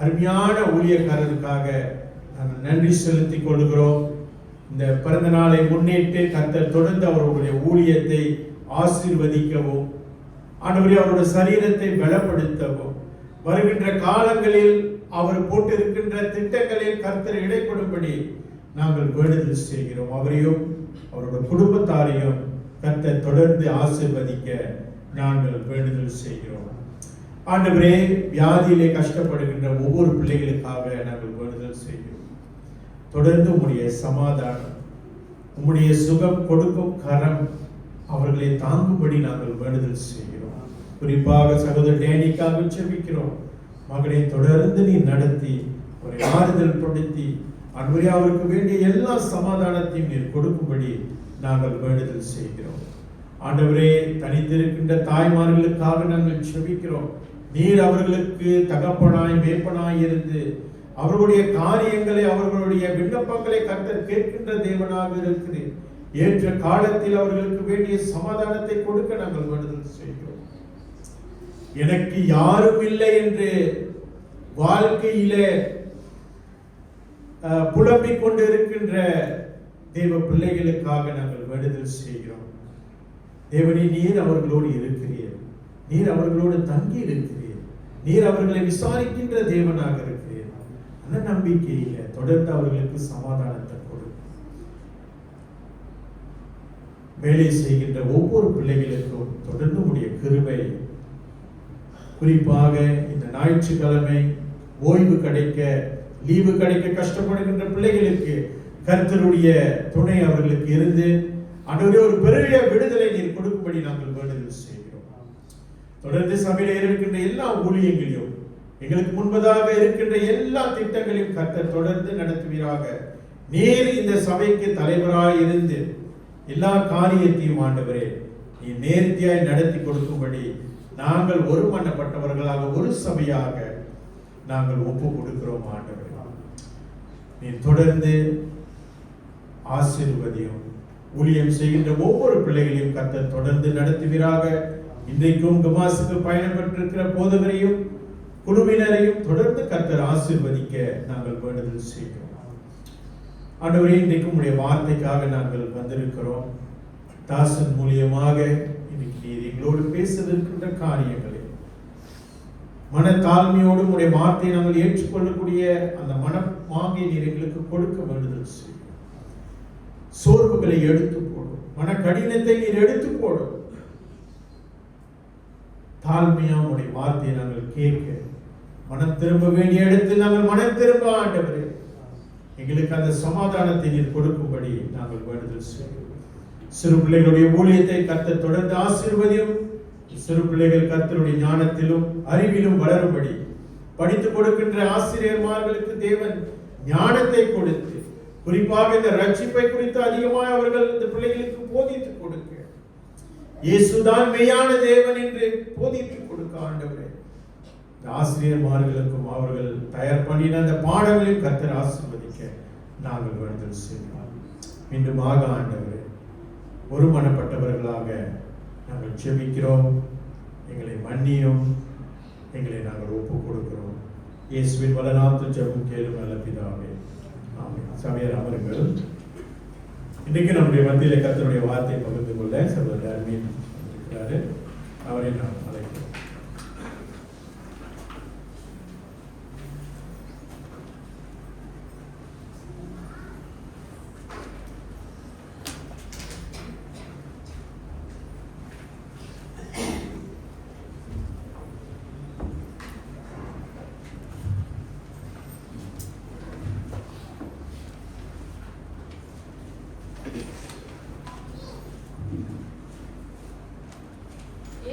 அருமையான ஊழியக்காரருக்காக நாங்கள் நன்றி செலுத்திக் கொள்கிறோம். இந்த பிறந்த நாளை முன்னிட்டு கர்த்தர் தொடர்ந்து அவருடைய ஊழியத்தை ஆசீர்வதிக்கவும், ஆண்டவரே அவருடைய சரீரத்தை பலப்படுத்தவும், வருகின்ற காலங்களில் அவர் போட்டிருக்கின்ற திட்டங்களில் கர்த்தர் இடைப்படும்படி நாங்கள் வேண்டுதல் செய்கிறோம். அவரையும் அவருடைய குடும்பத்தாரையும் கர்த்தர் தொடர்ந்து ஆசீர்வதிக்க நாங்கள் வேண்டுதல் செய்கிறோம். ஆண்டவரே, வியாதியிலே கஷ்டப்படுகின்ற ஒவ்வொரு பிள்ளைகளுக்காக நாங்கள் வேண்டுதல் செய்கிறோம். தொடர்ந்து உம்முடைய சமாதானம், உம்முடைய சுகம் கொடுக்கும் கரம் அவர்களை தாங்கும்படி நாங்கள் வேண்டுதல் செய்கிறோம். குறிப்பாக சகோதரர் டேனிக்காக செபிக்கிறோம். மகனை தொடர்ந்து நீ நடத்தி ஒரு ஆறுதல் படுத்தி அன்பரே அவருக்கு வேண்டிய எல்லா சமாதானத்தையும் நீர் கொடுக்கும்படி நாங்கள் வேண்டுதல் செய்கிறோம். ஆண்டவரே, தனித்திருக்கின்ற தாய்மார்களுக்காக நாங்கள் செபிக்கிறோம். நீர் அவர்களுக்கு தகப்பனாய் மேய்ப்பனாய் இருந்து அவர்களுடைய காரியங்களை அவர்களுடைய விண்ணப்பங்களை கர்த்தர் கேட்கின்ற தேவனாக இருக்கிறேன். ஏற்ற காலத்தில் அவர்களுக்கு வேண்டிய சமாதானத்தை கொடுக்க நாங்கள் வேண்டுதல் செய்கிறோம். எனக்கு யாரும் இல்லை என்று வாழ்க்கையிலே புலம்பிக் கொண்டு இருக்கின்ற தேவ பிள்ளைகளுக்காக நாங்கள் வேண்டுதல் செய்கிறோம். தேவனே, நீர் அவர்களோடு இருக்கிறீர், நீர் அவர்களோடு தங்கி இருக்கிறீர், நீர் அவர்களை விசாரிக்கின்ற தேவனாக இருக்கிறீர். அந்த நம்பிக்கையில தொடர்ந்து அவர்களுக்கு சமாதானத்தை கொடு. வேலை செய்கின்ற ஒவ்வொரு பிள்ளைகளுக்கும் தொடர்ந்து உடைய கிருபை, குறிப்பாக இந்த ஞாயிற்றுக்கிழமை ஓய்வு கிடைக்க, லீவு கிடைக்க கஷ்டப்படுகின்ற பிள்ளைகளுக்கு கர்த்தருடைய துணை அவர்களுக்கு இருந்து ஆண்டவரே ஒரு பெரிய விடுதலை நீர் கொடுக்கும்படி நாங்கள் வேண்டுதல் செய்கிறோம். தொடர்ந்து சபையில் இருக்கின்ற எல்லா ஊழியங்களையும், எங்களுக்கு முன்பதாக இருக்கின்ற எல்லா திட்டங்களையும் கர்த்தர் தொடர்ந்து நடத்துவீராக. நீர் இந்த சபைக்கு தலைவராய் இருந்து எல்லா காரியத்தையும் ஆண்டவரே நீ நேர்த்தியாய் நடத்தி கொடுக்கும்படி நாங்கள் ஒருமனப்பட்டவர்களாக ஒரு சபையாக நாங்கள் ஒப்பு கொடுக்கிறோம். ஆண்டவரே, நீ தொடர்ந்து ஆசீர்வதியும். ஊழியம் செய்கின்ற ஒவ்வொரு பிள்ளைகளையும் கர்த்தர் தொடர்ந்து நடத்துவீராக. இன்றைக்கும் கமாசுக்கு பயணம் பெற்றிருக்கிற போதகரையும் குழுவினரையும் தொடர்ந்து கர்த்தர் ஆசீர்வதிக்க நாங்கள் வேண்டுதல் செய்கிறோம். ஆண்டவரே, இன்றைக்கும் உடைய வார்த்தைக்காக நாங்கள் வந்திருக்கிறோம். தாசன் மூலியமாக இன்னைக்கு நீர் எங்களோடு பேசுகின்ற காரியங்களை மனத்தாழ்மையோடு உடைய வார்த்தையை நாங்கள் ஏற்றுக்கொள்ளக்கூடிய அந்த மனமாகிய நீர் எங்களுக்கு கொடுக்க வேண்டுதல் செய்யும். சோர்வுகளை எடுத்து போடும், மன கடினத்தை நீர் எடுத்து போடும். தாழ்மையா உடைய வார்த்தையை நாங்கள் கேட்க, மனம் திரும்ப வேண்டிய இடத்தில் நாங்கள் மனம் திரும்ப ஆண்டவரே எங்களுக்கு அந்த சமாதானத்தை நீர் கொடுக்கும்படி நாங்கள் வேண்டுதல் செய்கிறோம். சிறு பிள்ளைகளுடைய ஊழியத்தை கர்த்தர் தொடர்ந்து ஆசீர்வதியும். சிறு பிள்ளைகள் கர்த்தருடைய ஞானத்திலும் அறிவிலும் வளரும்படி படித்துக் கொடுக்கின்ற ஆசிரியர்மார்களுக்கு தேவன் ஞானத்தை கொடுத்து, குறிப்பாக இந்த ரட்சிப்பை குறித்து அதிகமாக அவர்கள் இந்த பிள்ளைகளுக்கு போதித்துக் கொடுக்க, இயேசுதான் மெய்யான தேவன் என்று போதித்துக் கொடுக்க ஆண்டவரே ஆசிரியர்மார்களுக்கும் அவர்கள் தயார் பண்ணின அந்த பாடங்களையும் கர்த்தர் ஆசீர்வதிக்க நாங்கள் வேண்டுதல் செய்வோம். மீண்டுமாக ஆண்டவரே, ஒருமனப்பட்டவர்களாக நாங்கள் ஜெபிக்கிறோம். எங்களை மன்னியும், எங்களை நாங்கள் ஒப்புக் கொடுக்கிறோம். இயேசுவின் வல்லநாமத்தில் ஜெபம் கேளும் நல்ல பிதாவே, ஆமென். சபையார் அமருங்கள். இன்றைக்கு நம்முடைய மத்தியிலே கர்த்தருடைய வார்த்தையை பகிர்ந்து கொள்ள சகோதரர் அர்மீன் இருக்கிறாரு. அவரை நாம் அழைக்கிறோம்.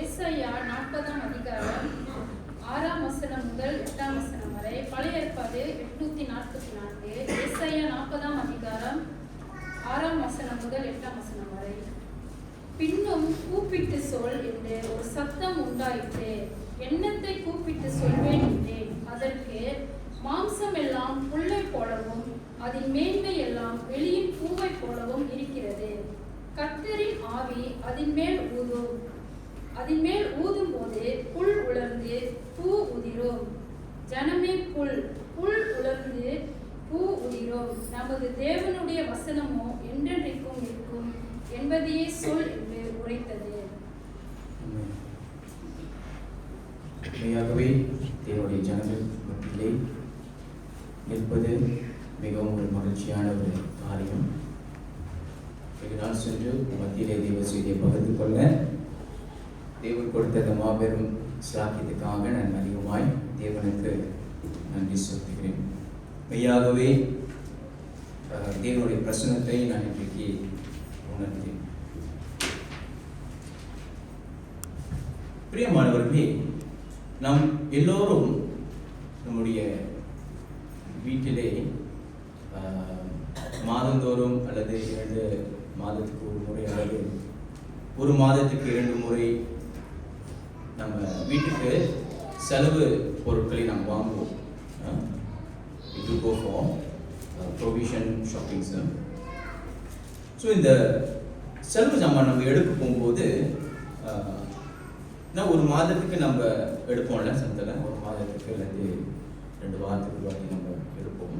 ஏசாயா 40ஆம் அதிகாரம் 6ஆம் வசனம் முதல் 8ஆம் வசனம் வரை. பழைய ஏற்பாடு 844. ஏசாயா 40ஆம் அதிகாரம் 6ஆம் வசனம் முதல் 8ஆம் வசனம் வரை. பின்னும் கூப்பிட்டு சொல் என்று ஒரு சத்தம் உண்டாயிற்று. எண்ணத்தை கூப்பிட்டு சொல்வேன் என்றேன். அதற்கு மாம்சம் எல்லாம் புல்லை போலவும் அதன் மேன்மை எல்லாம் வெளியின் பூவை போலவும் இருக்கிறது. கர்த்தரின் ஆவி அதன் மேல் ஊதும் போது புல் உலர்ந்து பூ உதிரும். ஜனமே புல் உலர்ந்து பூ உதிரும். நமது தேவனுடைய வசனமோ என்றென்றைக்கும் இருக்கும் என்பதையே சொல் என்று உரைத்தது. உண்மையாகவே தேவனுடைய ஜனங்கள் மத்தியிலே நிற்பது மிகவும் ஒரு மகிழ்ச்சியான ஒரு காரியம். வெகு நாள் சென்று மத்தியிலே தேவ செய்தியை பகிர்ந்து கொள்ள தேவன் கொடுத்த அந்த மாபெரும் சாக்கியத்துக்காக நான் அதிகமாய் தேவனுக்கு நன்றி செலுத்துகிறேன். மெய்யாகவே தேவனுடைய பிரசனத்தை நான் இன்றைக்கு உணர்ந்தேன். பிரியமானவர்களே, நாம் எல்லோரும் நம்முடைய வீட்டிலே மாதந்தோறும் அல்லது 2 மாதத்துக்கு ஒரு முறை அல்லது 1 மாதத்துக்கு 2 முறை நம்ம வீட்டுக்கு செலவு பொருட்களை நாம் வாங்குவோம். இது போகும் ப்ரொவிஷன் ஷாப்பிங்ஸு. ஸோ இந்த செலவு சாமான் நம்ம எடுக்க போகும்போது நான் 1 மாதத்துக்கு நம்ம எடுப்போம்ல சந்தையில், 1 மாதத்துக்கு அல்லது 2 வாரத்துக்கு வாட்டி நம்ம எடுப்போம்.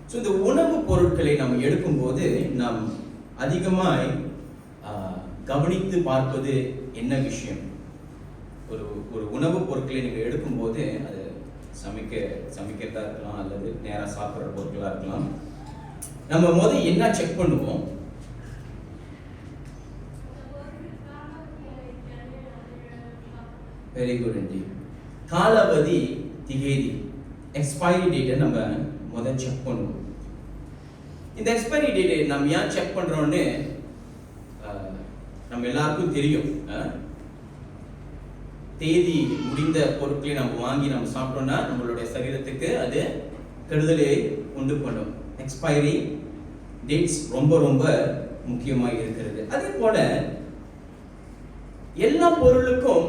ஸோ இந்த உணவுப் பொருட்களை நம்ம எடுக்கும்போது நாம் அதிகமாய் கவனித்து பார்ப்பது என்ன விஷயம்? ஒரு உணவுப் பொருட்களை நீங்கள் எடுக்கும்போது அது சமைக்கிறதா இருக்கலாம் அல்லது நேராக சாப்பிட்ற பொருட்களாக இருக்கலாம். நம்ம என்ன செக் பண்ணுவோம்? Very good aunty. காலாவதி திகதி, எக்ஸ்பைரி டேட்டை நம்ம செக் பண்ணுவோம். இந்த எக்ஸ்பைரி டேட்டை நம்ம ஏன் செக் பண்ணுறோன்னு நம்ம எல்லாருக்கும் தெரியும். தேதி முடிந்த பொருட்களை நம்ம வாங்கி நம்ம சாப்பிட்டோம்னா நம்மளுடைய சரீரத்துக்கு அது கெடுதலை உண்டு பண்ணும். எக்ஸ்பைரி டேட்ஸ் ரொம்ப ரொம்ப முக்கியமாக இருக்கிறது. அதே போல எல்லா பொருளுக்கும்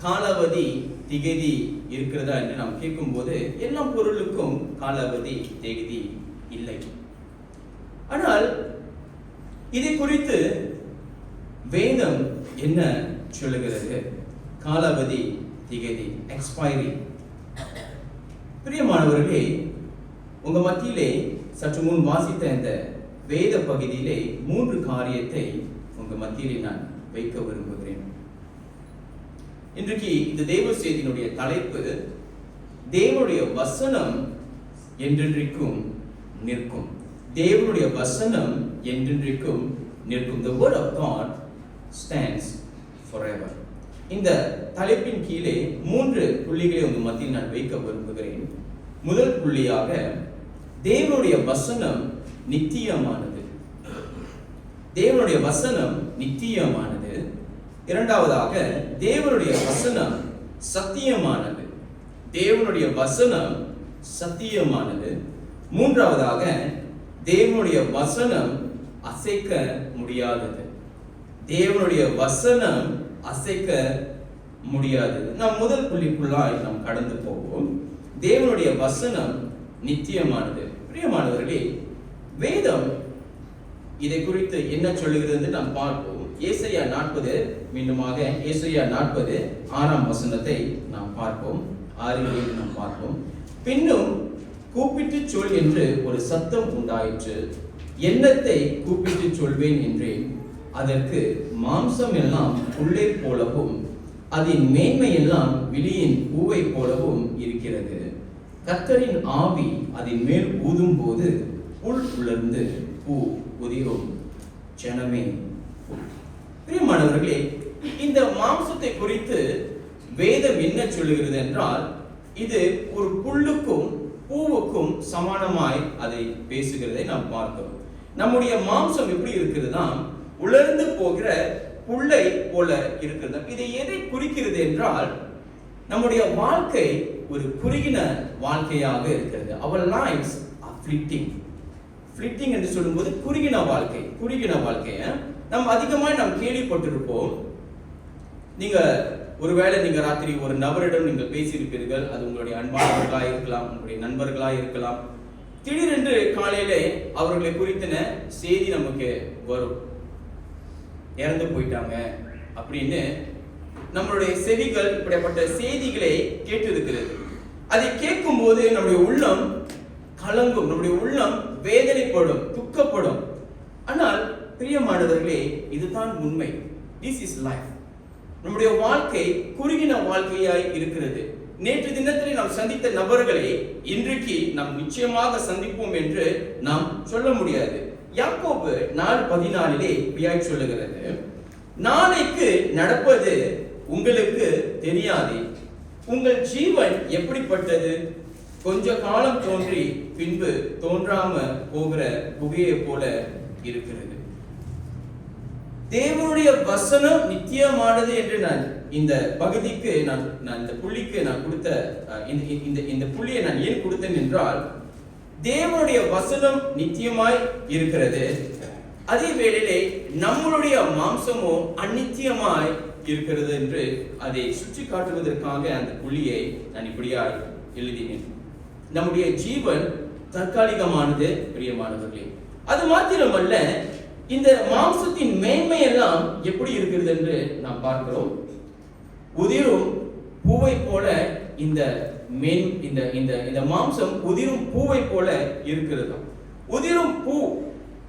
காலாவதி திகதி இருக்கிறதா என்று நாம் கேட்கும்போது எல்லா பொருளுக்கும் காலாவதி திகதி இல்லை. ஆனால் இதை குறித்து வேதம் என்ன சொல்லுகிறது? காலாவதி திகதி, எக்ஸ்பைரி. பிரியமானவர்களே, உங்க மத்தியிலே சற்று முன் வாசித்த இந்த வேத பகுதியிலே 3 காரியத்தை உங்க மத்தியிலே நான் வைக்க விரும்புகிறேன். இன்றைக்கு இந்த தேவ செய்தியினுடைய தலைப்பு தேவனுடைய வசனம் என்றென்றைக்கும் நிற்கும். தேவனுடைய வசனம் என்றென்றைக்கும் நிற்கும். The word of God stands forever. இந்த தலைப்பின் கீழே 3 புள்ளிகளை உங்க மத்தியில் நான் வைக்க விரும்புகிறேன். முதல் புள்ளியாக தேவனுடைய வசனம் நித்தியமானது. தேவனுடைய வசனம் நித்தியமானது. இரண்டாவதாக தேவனுடைய வசனம் சத்தியமானது. தேவனுடைய வசனம் சத்தியமானது. மூன்றாவதாக தேவனுடைய வசனம் அசைக்க முடியாதது. தேவனுடைய வசனம் அசைக்க முடியாது. நாம் முதல் புள்ளிக்குள்ளாய் நாம் கடந்து போவோம். தேவனுடைய வசனம் நித்தியமானது. பிரியமானவர்களே, வேதம் இதை குறித்து என்ன சொல்லுகிறது என்று நாம் பார்ப்போம். ஏசாயா 40, மீண்டுமாக ஏசாயா 40 6ஆம் வசனத்தை நாம் பார்ப்போம். 6 நாம் பார்ப்போம். பின்னும் கூப்பிட்டு சொல் என்று ஒரு சத்தம் உண்டாயிற்று. என்னத்தை கூப்பிட்டு சொல்வேன் என்றேன். அதற்கு மாம்சம் எல்லாம் புல்லை போலவும் அதன் மேன்மை எல்லாம் விழியின் பூவை போலவும் இருக்கிறது. கர்த்தரின் ஆவி அதன் மேல் ஊதும் போது புல் உலர்ந்து பூ உதிரும். ஜனமே புல். பிரியமானவர்களே, இந்த மாம்சத்தை குறித்து வேதம் என்ன சொல்லுகிறது என்றால், இது ஒரு புல்லுக்கும் பூவுக்கும் சமானமாய் அதை பேசுகிறதை நாம் பார்க்கிறோம். நம்முடைய மாம்சம் எப்படி இருக்கிறதுனா உலர்ந்து போகிற புல்லை போல இருக்கிறது. இது எதை குறிக்கிறது என்றால், நம்முடைய வாழ்க்கை ஒரு குறுகின வாழ்க்கையாக இருக்கிறது. our lives are fleeting என்று சொல்லும்போது குறுகின வாழ்க்கை. நம்ம அதிகமாக நாம் கேள்விப்பட்டிருப்போம். நீங்க ஒருவேளை நீங்க ராத்திரி ஒரு நபரிடம் நீங்கள் பேசியிருப்பீர்கள். அது உங்களுடைய அன்பானவர்களாக இருக்கலாம், உங்களுடைய நண்பர்களாக இருக்கலாம். திடீரென்று காலையிலே அவர்களை குறித்தன செய்தி நமக்கு வரும். இறந்து போயிட்டாங்க அப்படின்னு நம்மளுடைய செவிகள் இப்படிப்பட்ட செய்திகளை கேட்டிருக்கிறது. அதை கேட்கும் போது நம்முடைய உள்ளம் கலங்கும், நம்முடைய உள்ளம் வேதனைப்படும், துக்கப்படும். ஆனால் பிரியமானவர்களே, இதுதான் உண்மை. This is life. நம்முடைய வாழ்க்கை குறுகின வாழ்க்கையாய் இருக்கிறது. நேற்று தினத்திலே நாம் சந்தித்த நபர்களை இன்றைக்கு நாம் நிச்சயமாக சந்திப்போம் என்று நாம் சொல்ல முடியாது. யாக்கோபு 4:14 இப்படியாய் சொல்லுகிறது, நாளைக்கு நடப்பது உங்களுக்கு தெரியாது. உங்கள் ஜீவன் எப்படிப்பட்டது? கொஞ்ச காலம் தோன்றி பின்பு தோன்றாம போகிற புகையை போல இருக்கிறது. தேவனுடைய வசனம் நித்தியமானது என்று நான் இந்த பகுதிக்கு நான் இந்த புள்ளிக்கு நான் கொடுத்த இந்த புள்ளியை நான் ஏன் கொடுத்தேன் என்றால், தேவனுடைய வசனம் நித்தியமாய் இருக்கிறது. அதே வேளையிலே நம்மளுடைய மாம்சமோ அநித்தியமாய் இருக்கிறது என்று அதை சுற்றி காட்டுவதற்காக அந்த புள்ளியை நான் இப்படியாய் எழுதினேன். நம்முடைய ஜீவன் தற்காலிகமானது பிரியமானவர்களே. அது மாத்திரமல்ல, இந்த மாம்சத்தின் மேன்மை எல்லாம் எப்படி இருக்கிறது என்று நாம் பார்க்கிறோம். உதிரும் பூவை போல இந்த மாம்சம் உதிரும் பூவை போல இருக்கிறது. உதிரும் பூ,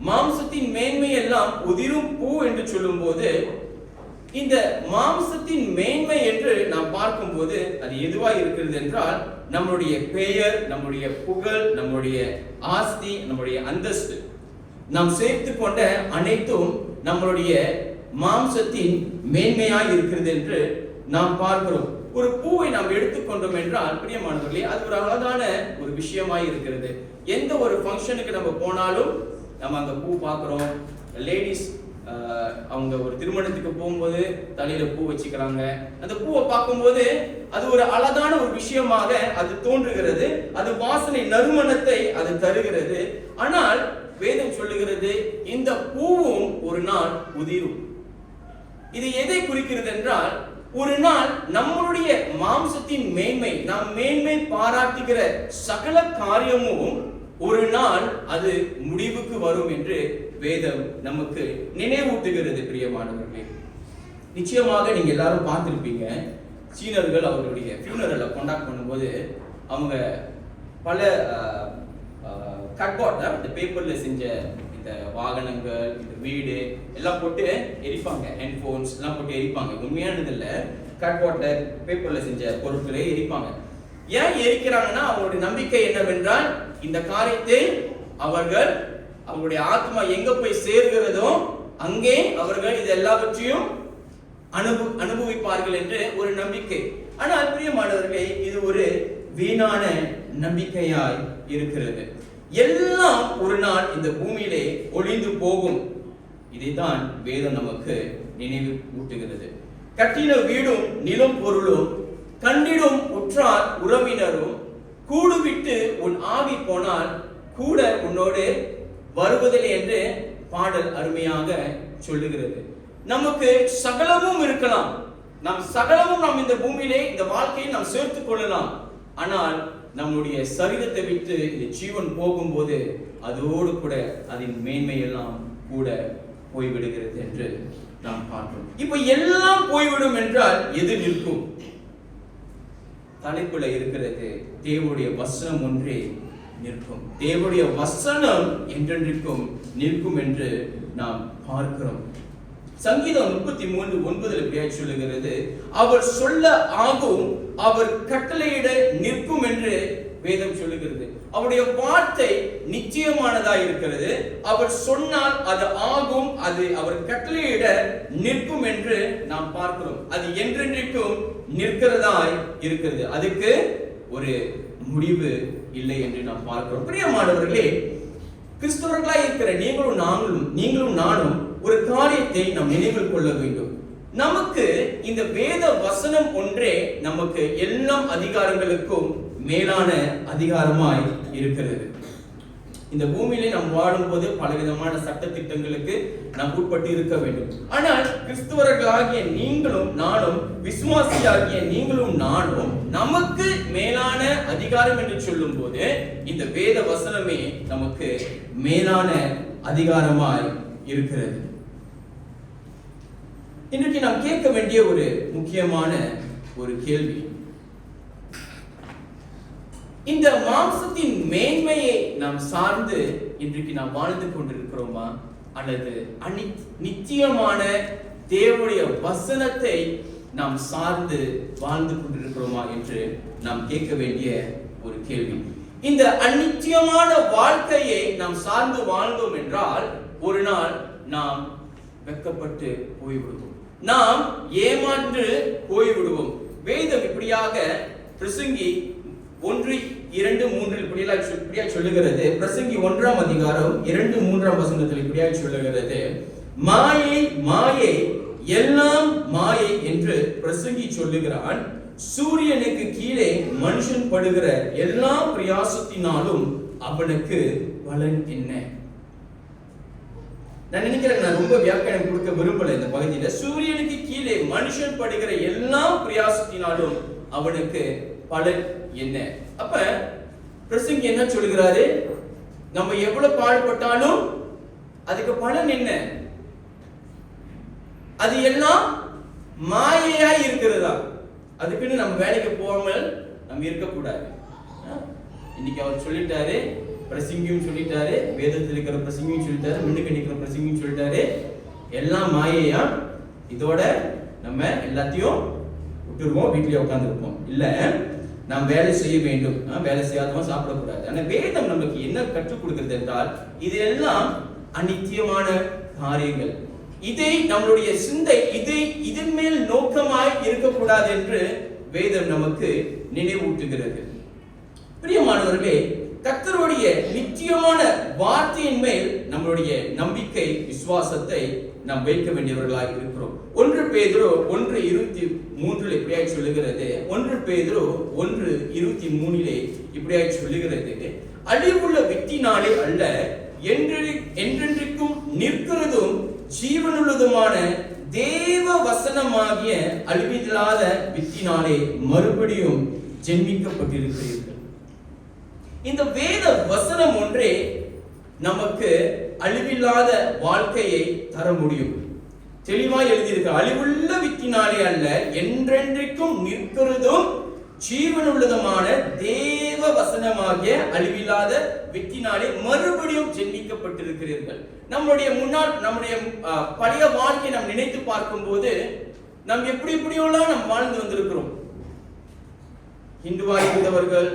மாம்சத்தின் மேன்மை எல்லாம் உதிரும் பூ என்று சொல்லும் போது, இந்த மாம்சத்தின் மேன்மை என்று நாம் பார்க்கும்போது அது எதுவாய் இருக்கிறது என்றால், நம்முடைய பெயர், நம்முடைய புகழ், நம்முடைய ஆஸ்தி, நம்முடைய அந்தஸ்து, நாம் சேர்த்து கொண்ட அனைத்தும் நம்மளுடைய மாம்சத்தின் மேன்மையாய் இருக்கிறது என்று நாம் பார்க்கிறோம். ஒரு பூவை நாம் எடுத்துக்கொண்டோம் என்றால் பிரியமானவர்களே, அது ஒரு அழகான ஒரு விஷயமாய் இருக்கிறது. எந்த ஒரு ஃபங்க்ஷனுக்கு நம்ம போனாலும் நம்ம அங்க பூ பார்க்கிறோம். லேடிஸ் அவங்க ஒரு திருமணத்துக்கு போகும்போது தலையில பூ வச்சுக்கிறாங்க. அந்த பூவை பார்க்கும்போது அது ஒரு அழகான ஒரு விஷயமாக அது தோன்றுகிறது. அது வாசனை நறுமணத்தை அது தருகிறது. ஆனால் வேதம் சொல்லுகிறது, இந்த பூவும் ஒரு நாள் உதிரும். இது எதை குறிக்கிறது என்றால், ஒரு நாள் நம்மளுடைய மாம்சத்தின் மேன்மை, நாம் மேன்மை பாராட்டுகிற சகல காரியமும் ஒரு நாள் அது முடிவுக்கு வரும் என்று வேதம் நமக்கு நினைவூட்டுகிறது. பிரியமானவர்களே, நிச்சயமாக நீங்க எல்லாரும் பார்த்திருப்பீங்க, சீனர்கள் அவர்களுடைய ஃபியூனரலை கொண்டாக்ட் பண்ணும்போது அவங்க பல கட்போர்ட், இந்த பேப்பர்ல செஞ்ச இந்த வாகனங்கள், இந்த வீடு எல்லாம் போட்டு எரிப்பாங்க. ஹெட்போன்ஸ் எல்லாம் போட்டு எரிப்பாங்க. உண்மையானது இல்ல, கட்போர்ட்ல பேப்பர்ல செஞ்ச பொருட்களை எரிப்பாங்க. ஏன் எரிக்கிறாங்கன்னா, அவங்களுடைய நம்பிக்கை என்னவென்றால், இந்த காரியத்தை அவர்கள் அவங்களுடைய ஆத்மா எங்க போய் சேர்கிறதோ அங்கே அவர்கள் இது எல்லாவற்றையும் அனுபவிப்பார்கள் என்று ஒரு நம்பிக்கை. ஆனால் பிரியமானவர்களே, இது ஒரு வீணான நம்பிக்கையாய் இருக்கிறது. எல்லாம் ஒரு நாள் இந்த பூமியிலே ஒளிந்து போகும். இதைத்தான் வேதம் நமக்கு நினைவு ஊட்டுகிறது. கட்டின வீடும் நிலம் பொருளும் கண்டிடும் உற்றார் உறவினரும் கூடு விட்டு உன் ஆவி போனால் கூட உன்னோடு வருவதில்லை என்று பாடல் அருமையாக சொல்லுகிறது. நமக்கு சகலமும் இருக்கலாம், நாம் சகலமும் நாம் இந்த பூமியிலே இந்த வாழ்க்கையை நாம் சேர்த்துக் கொள்ளலாம். ஆனால் நம்முடைய சரீரத்தை விட்டு இந்த ஜீவன் போகும்போது அதோடு கூட அதன் மேன்மை எல்லாம் கூட போய்விடுகிறது என்று நாம் பார்க்கிறோம். இப்ப எல்லாம் போய்விடும் என்றால் எது நிற்கும்? தலைப்புல இருக்கிறது தேவனுடைய வசனம் ஒன்றே நிற்கும். தேவனுடைய வசனம் என்றென்றைக்கும் நிற்கும் என்று நாம் பார்க்கிறோம். சங்கீதம் 33:9 இப்படியாய் சொல்லுகிறது, அவர் சொல்ல ஆகும், அவர் கட்டளையிட நிற்கும் என்று வேதம் சொல்லுகிறது. அவருடைய வார்த்தை நிச்சயமானதாய் இருக்கிறது. அவர் சொன்னால் அது ஆகும், அது அவர் கட்டளையிட நிற்கும் என்று நாம் பார்க்கிறோம். அது என்றென்றைக்கும் நிற்கிறதாய் இருக்கிறது. அதுக்கு ஒரு முடிவு இல்லை என்று நாம் பார்க்கிறோம். பிரியமானவர்களே, கிறிஸ்தவர்களாய் இருக்கிற நீங்களும் நானும் ஒரு காரியத்தை நாம் நினைவில் கொள்ள வேண்டும். நமக்கு இந்த வேத வசனம் ஒன்றே நமக்கு எல்லா அதிகாரங்களுக்கும் மேலான அதிகாரமாய் இருக்கிறது. இந்த பூமியிலே நாம் வாழும்போது பலவிதமான சட்ட திட்டங்களுக்கு நாம் உட்பட்டு இருக்க வேண்டும். ஆனால் கிறிஸ்தவர்களாகிய நீங்களும் நானும், விசுவாசியாகிய நீங்களும் நானும், நமக்கு மேலான அதிகாரம் என்று சொல்லும் போது இந்த வேத வசனமே நமக்கு மேலான அதிகாரமாய் இருக்கிறது. இன்றைக்கு நாம் கேட்க வேண்டிய ஒரு முக்கியமான ஒரு கேள்வி, இந்த மாம்சத்தின் மேன்மையை நாம் சார்ந்து இன்றைக்கு நாம் வாழ்ந்து கொண்டிருக்கிறோமா, அல்லது நிச்சயமான தேவனுடைய வசனத்தை நாம் சார்ந்து வாழ்ந்து கொண்டிருக்கிறோமா என்று நாம் கேட்க வேண்டிய ஒரு கேள்வி. இந்த அநிச்சயமான வாழ்க்கையை நாம் சார்ந்து வாழ்ந்தோம் என்றால் ஒரு நாள் நாம் வெட்கப்பட்டு போய்விடுவோம், நாம் ஏமாற்று போய்விடுவோம். வேதம் இப்படியாக பிரசங்கி 1:2-3 இப்படியா சொல்லுகிறது. பிரசங்கி 1ஆம் அதிகாரம் 2-3 வசனத்தில் இப்படியா சொல்லுகிறது, மாயை மாயை எல்லாம் மாயை என்று பிரசங்கி சொல்லுகிறான். சூரியனுக்கு கீழே மனுஷன் படுகிற எல்லா பிரயாசத்தினாலும் அவனுக்கு பலன் என்ன? நான் நினைக்கிறேன், நான் ரொம்ப வியாக்கியானம் கொடுக்க விரும்பல இந்த பகுதியில. சூரியனுக்கு கீழே மனுஷன் படுகிற எல்லா பிரயாசத்தினாலும் அவனுக்கு பலன் என்ன? அப்ப பிரசங்கி என்ன சொல்லுகிறாரு? நம்ம எவ்வளவு பாடுபட்டாலும் அதுக்கு பலன் என்ன? அது எல்லாம் மாயையா இருக்கிறதா? அதுக்குன்னு நம்ம வேலைக்கு போகாமல் நம்ம இருக்கக்கூடாது. இன்னைக்கு அவர் சொல்லிட்டாரு, பிரசங்கியும் சொல்லிட்டாரு, வேதத்தில் இருக்கிற பிரசங்கியும் சொல்லிட்டாரு, முன்னுக்கு நிற்கிற பிரசங்கியும் சொல்லிட்டாரு, எல்லாம் மாயையா, இதோட நம்ம எல்லாத்தையும் விட்டுருவோம், வீட்டிலேயே உட்கார்ந்துருப்போம். இல்ல, நாம் வேலை செய்ய வேண்டும், வேலை செய்யாதவன் சாப்பிடக்கூடாது. ஆனா வேதம் நமக்கு என்ன கற்றுக் கொடுக்கிறது என்றால், இது எல்லாம் அநித்தியமான காரியங்கள். இதை நம்மளுடைய சிந்தை இதன் மேல் நோக்கமாய் இருக்கக்கூடாது என்று வேதம் நமக்கு நினைவூட்டுகிறது. பிரியமானவர்களே, கர்த்தருடைய நிச்சயமான வார்த்தையின் மேல் நம்மளுடைய நம்பிக்கை, விசுவாசத்தை நாம் வைக்க வேண்டியவர்களாக இருக்கிறோம். 1 பேதுரு 1:23 இப்படியாய் சொல்லுகிறது. 1 பேதுரு 1:23 இப்படியாய் சொல்லுகிறது, அழிவுள்ள வித்தினாலே அல்ல, என்றென்றைக்கும் நிற்கிறதும் ஜீவனுள்ளதுமான தேவ வசனமாகிய அழிவில்லாத வித்தினாலே மறுபடியும் ஜென்மிக்கப்பட்டிருக்கிறீர்கள். இந்த வேத வசனம் ஒன்றே நமக்கு அழிவில்லாத வாழ்க்கையை தர முடியும். தெளிவாய் எழுதியிருக்க, அழிவுள்ள வித்தினாலே அல்ல, என்றென்றைக்கும் நிற்கிறதும் ஜீவனுள்ளதுமான தேவ வசனமாகிய அழிவில்லாத வித்தினாலே மறுபடியும் ஜென்மிக்கப்பட்டிருக்கிறீர்கள். நம்முடைய பழைய வாழ்க்கையை நாம் நினைத்து பார்க்கும் போது நாம் எப்படியெல்லாம் நாம் வாழ்ந்து வந்திருக்கிறோம். இந்துவாய் இருந்தவர்கள்,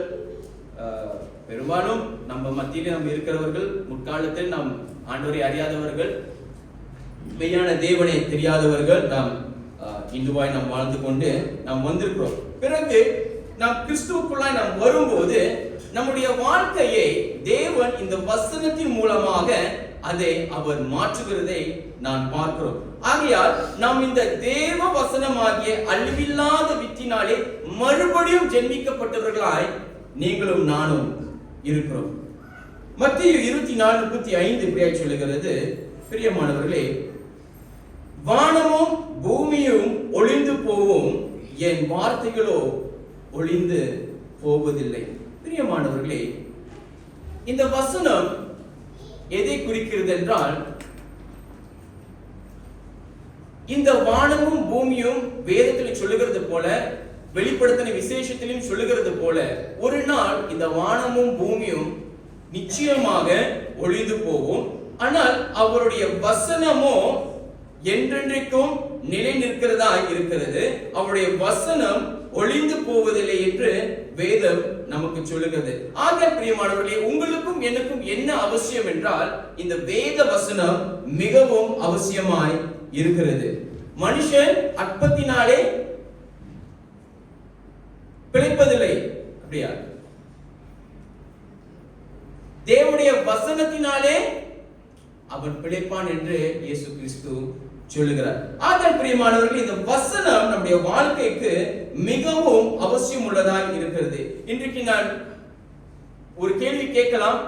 பெரும்பாலும் நம்ம மத்தியிலே நம்ம இருக்கிறவர்கள், முற்காலத்தில் நாம் ஆண்டவரை அறியாதவர்கள், மெய்யான தேவனை தெரியாதவர்கள், நாம் இந்துவாய் நாம் வாழ்ந்து கொண்டு நாம் வந்திருக்கிறோம். பிறகு நாம் கிறிஸ்துவுக்குள்ளாய் நாம் வரும்போது நம்முடைய வாழ்க்கையை தேவன் இந்த வசனத்தின் மூலமாக அதை அவர் மாற்றுகிறதை நான் பார்க்கிறோம். ஆகையால் நாம் இந்த தேவ வசனமாகிய அழிவில்லாத வித்தினாலே மறுபடியும் ஜென்மிக்கப்பட்டவர்களாய் நீங்களும் நானும் இருக்கிறோம். மத்தேயு 24:35 இப்படியாய் சொல்லுகிறது, பிரியமானவர்களே, வானமும் பூமியும் ஒளிந்து போகும், என் வார்த்தைகளோ ஒளிந்து போவதில்லை. பிரியமானவர்களே, இந்த வசனம் எதை குறிக்கிறது என்றால், இந்த வானமும் பூமியும் வேதத்தில் சொல்லுகிறது போல, வெளிப்படுத்தின விசேஷத்திலும் சொல்லுகிறது போல, ஒரு நாள் இந்த வானமும் பூமியும் நிச்சயமாக ஒளிந்து போகும். ஆனால் அவருடைய வசனமோ என்றென்றைக்கும் நிலை நிற்கிறதா இருக்கிறது. அவருடைய வசனம் ஒளிந்து போவதில்லை என்று வேதம் நமக்கு சொல்லுகிறது. ஆக பிரியமானவர்களே, உங்களுக்கும் எனக்கும் என்ன அவசியம் என்றால், இந்த வேத வசனம் மிகவும் அவசியமாய் இருக்கிறது. மனுஷன் அற்பத்தினாலே பிழைப்பதில்லை, அப்படியா? தேவனுடைய வசனத்தினாலே அவன் பிழைப்பான் என்று இயேசு கிறிஸ்து சொல்லுகிறார். ஆக பிரியமானவர்கள், இந்த வசனம் நம்முடைய வாழ்க்கைக்கு மிகவும் அவசியம் உள்ளதாக இருக்கிறது. இன்றைக்கு நான் ஒரு கேள்வி கேட்கலாம்,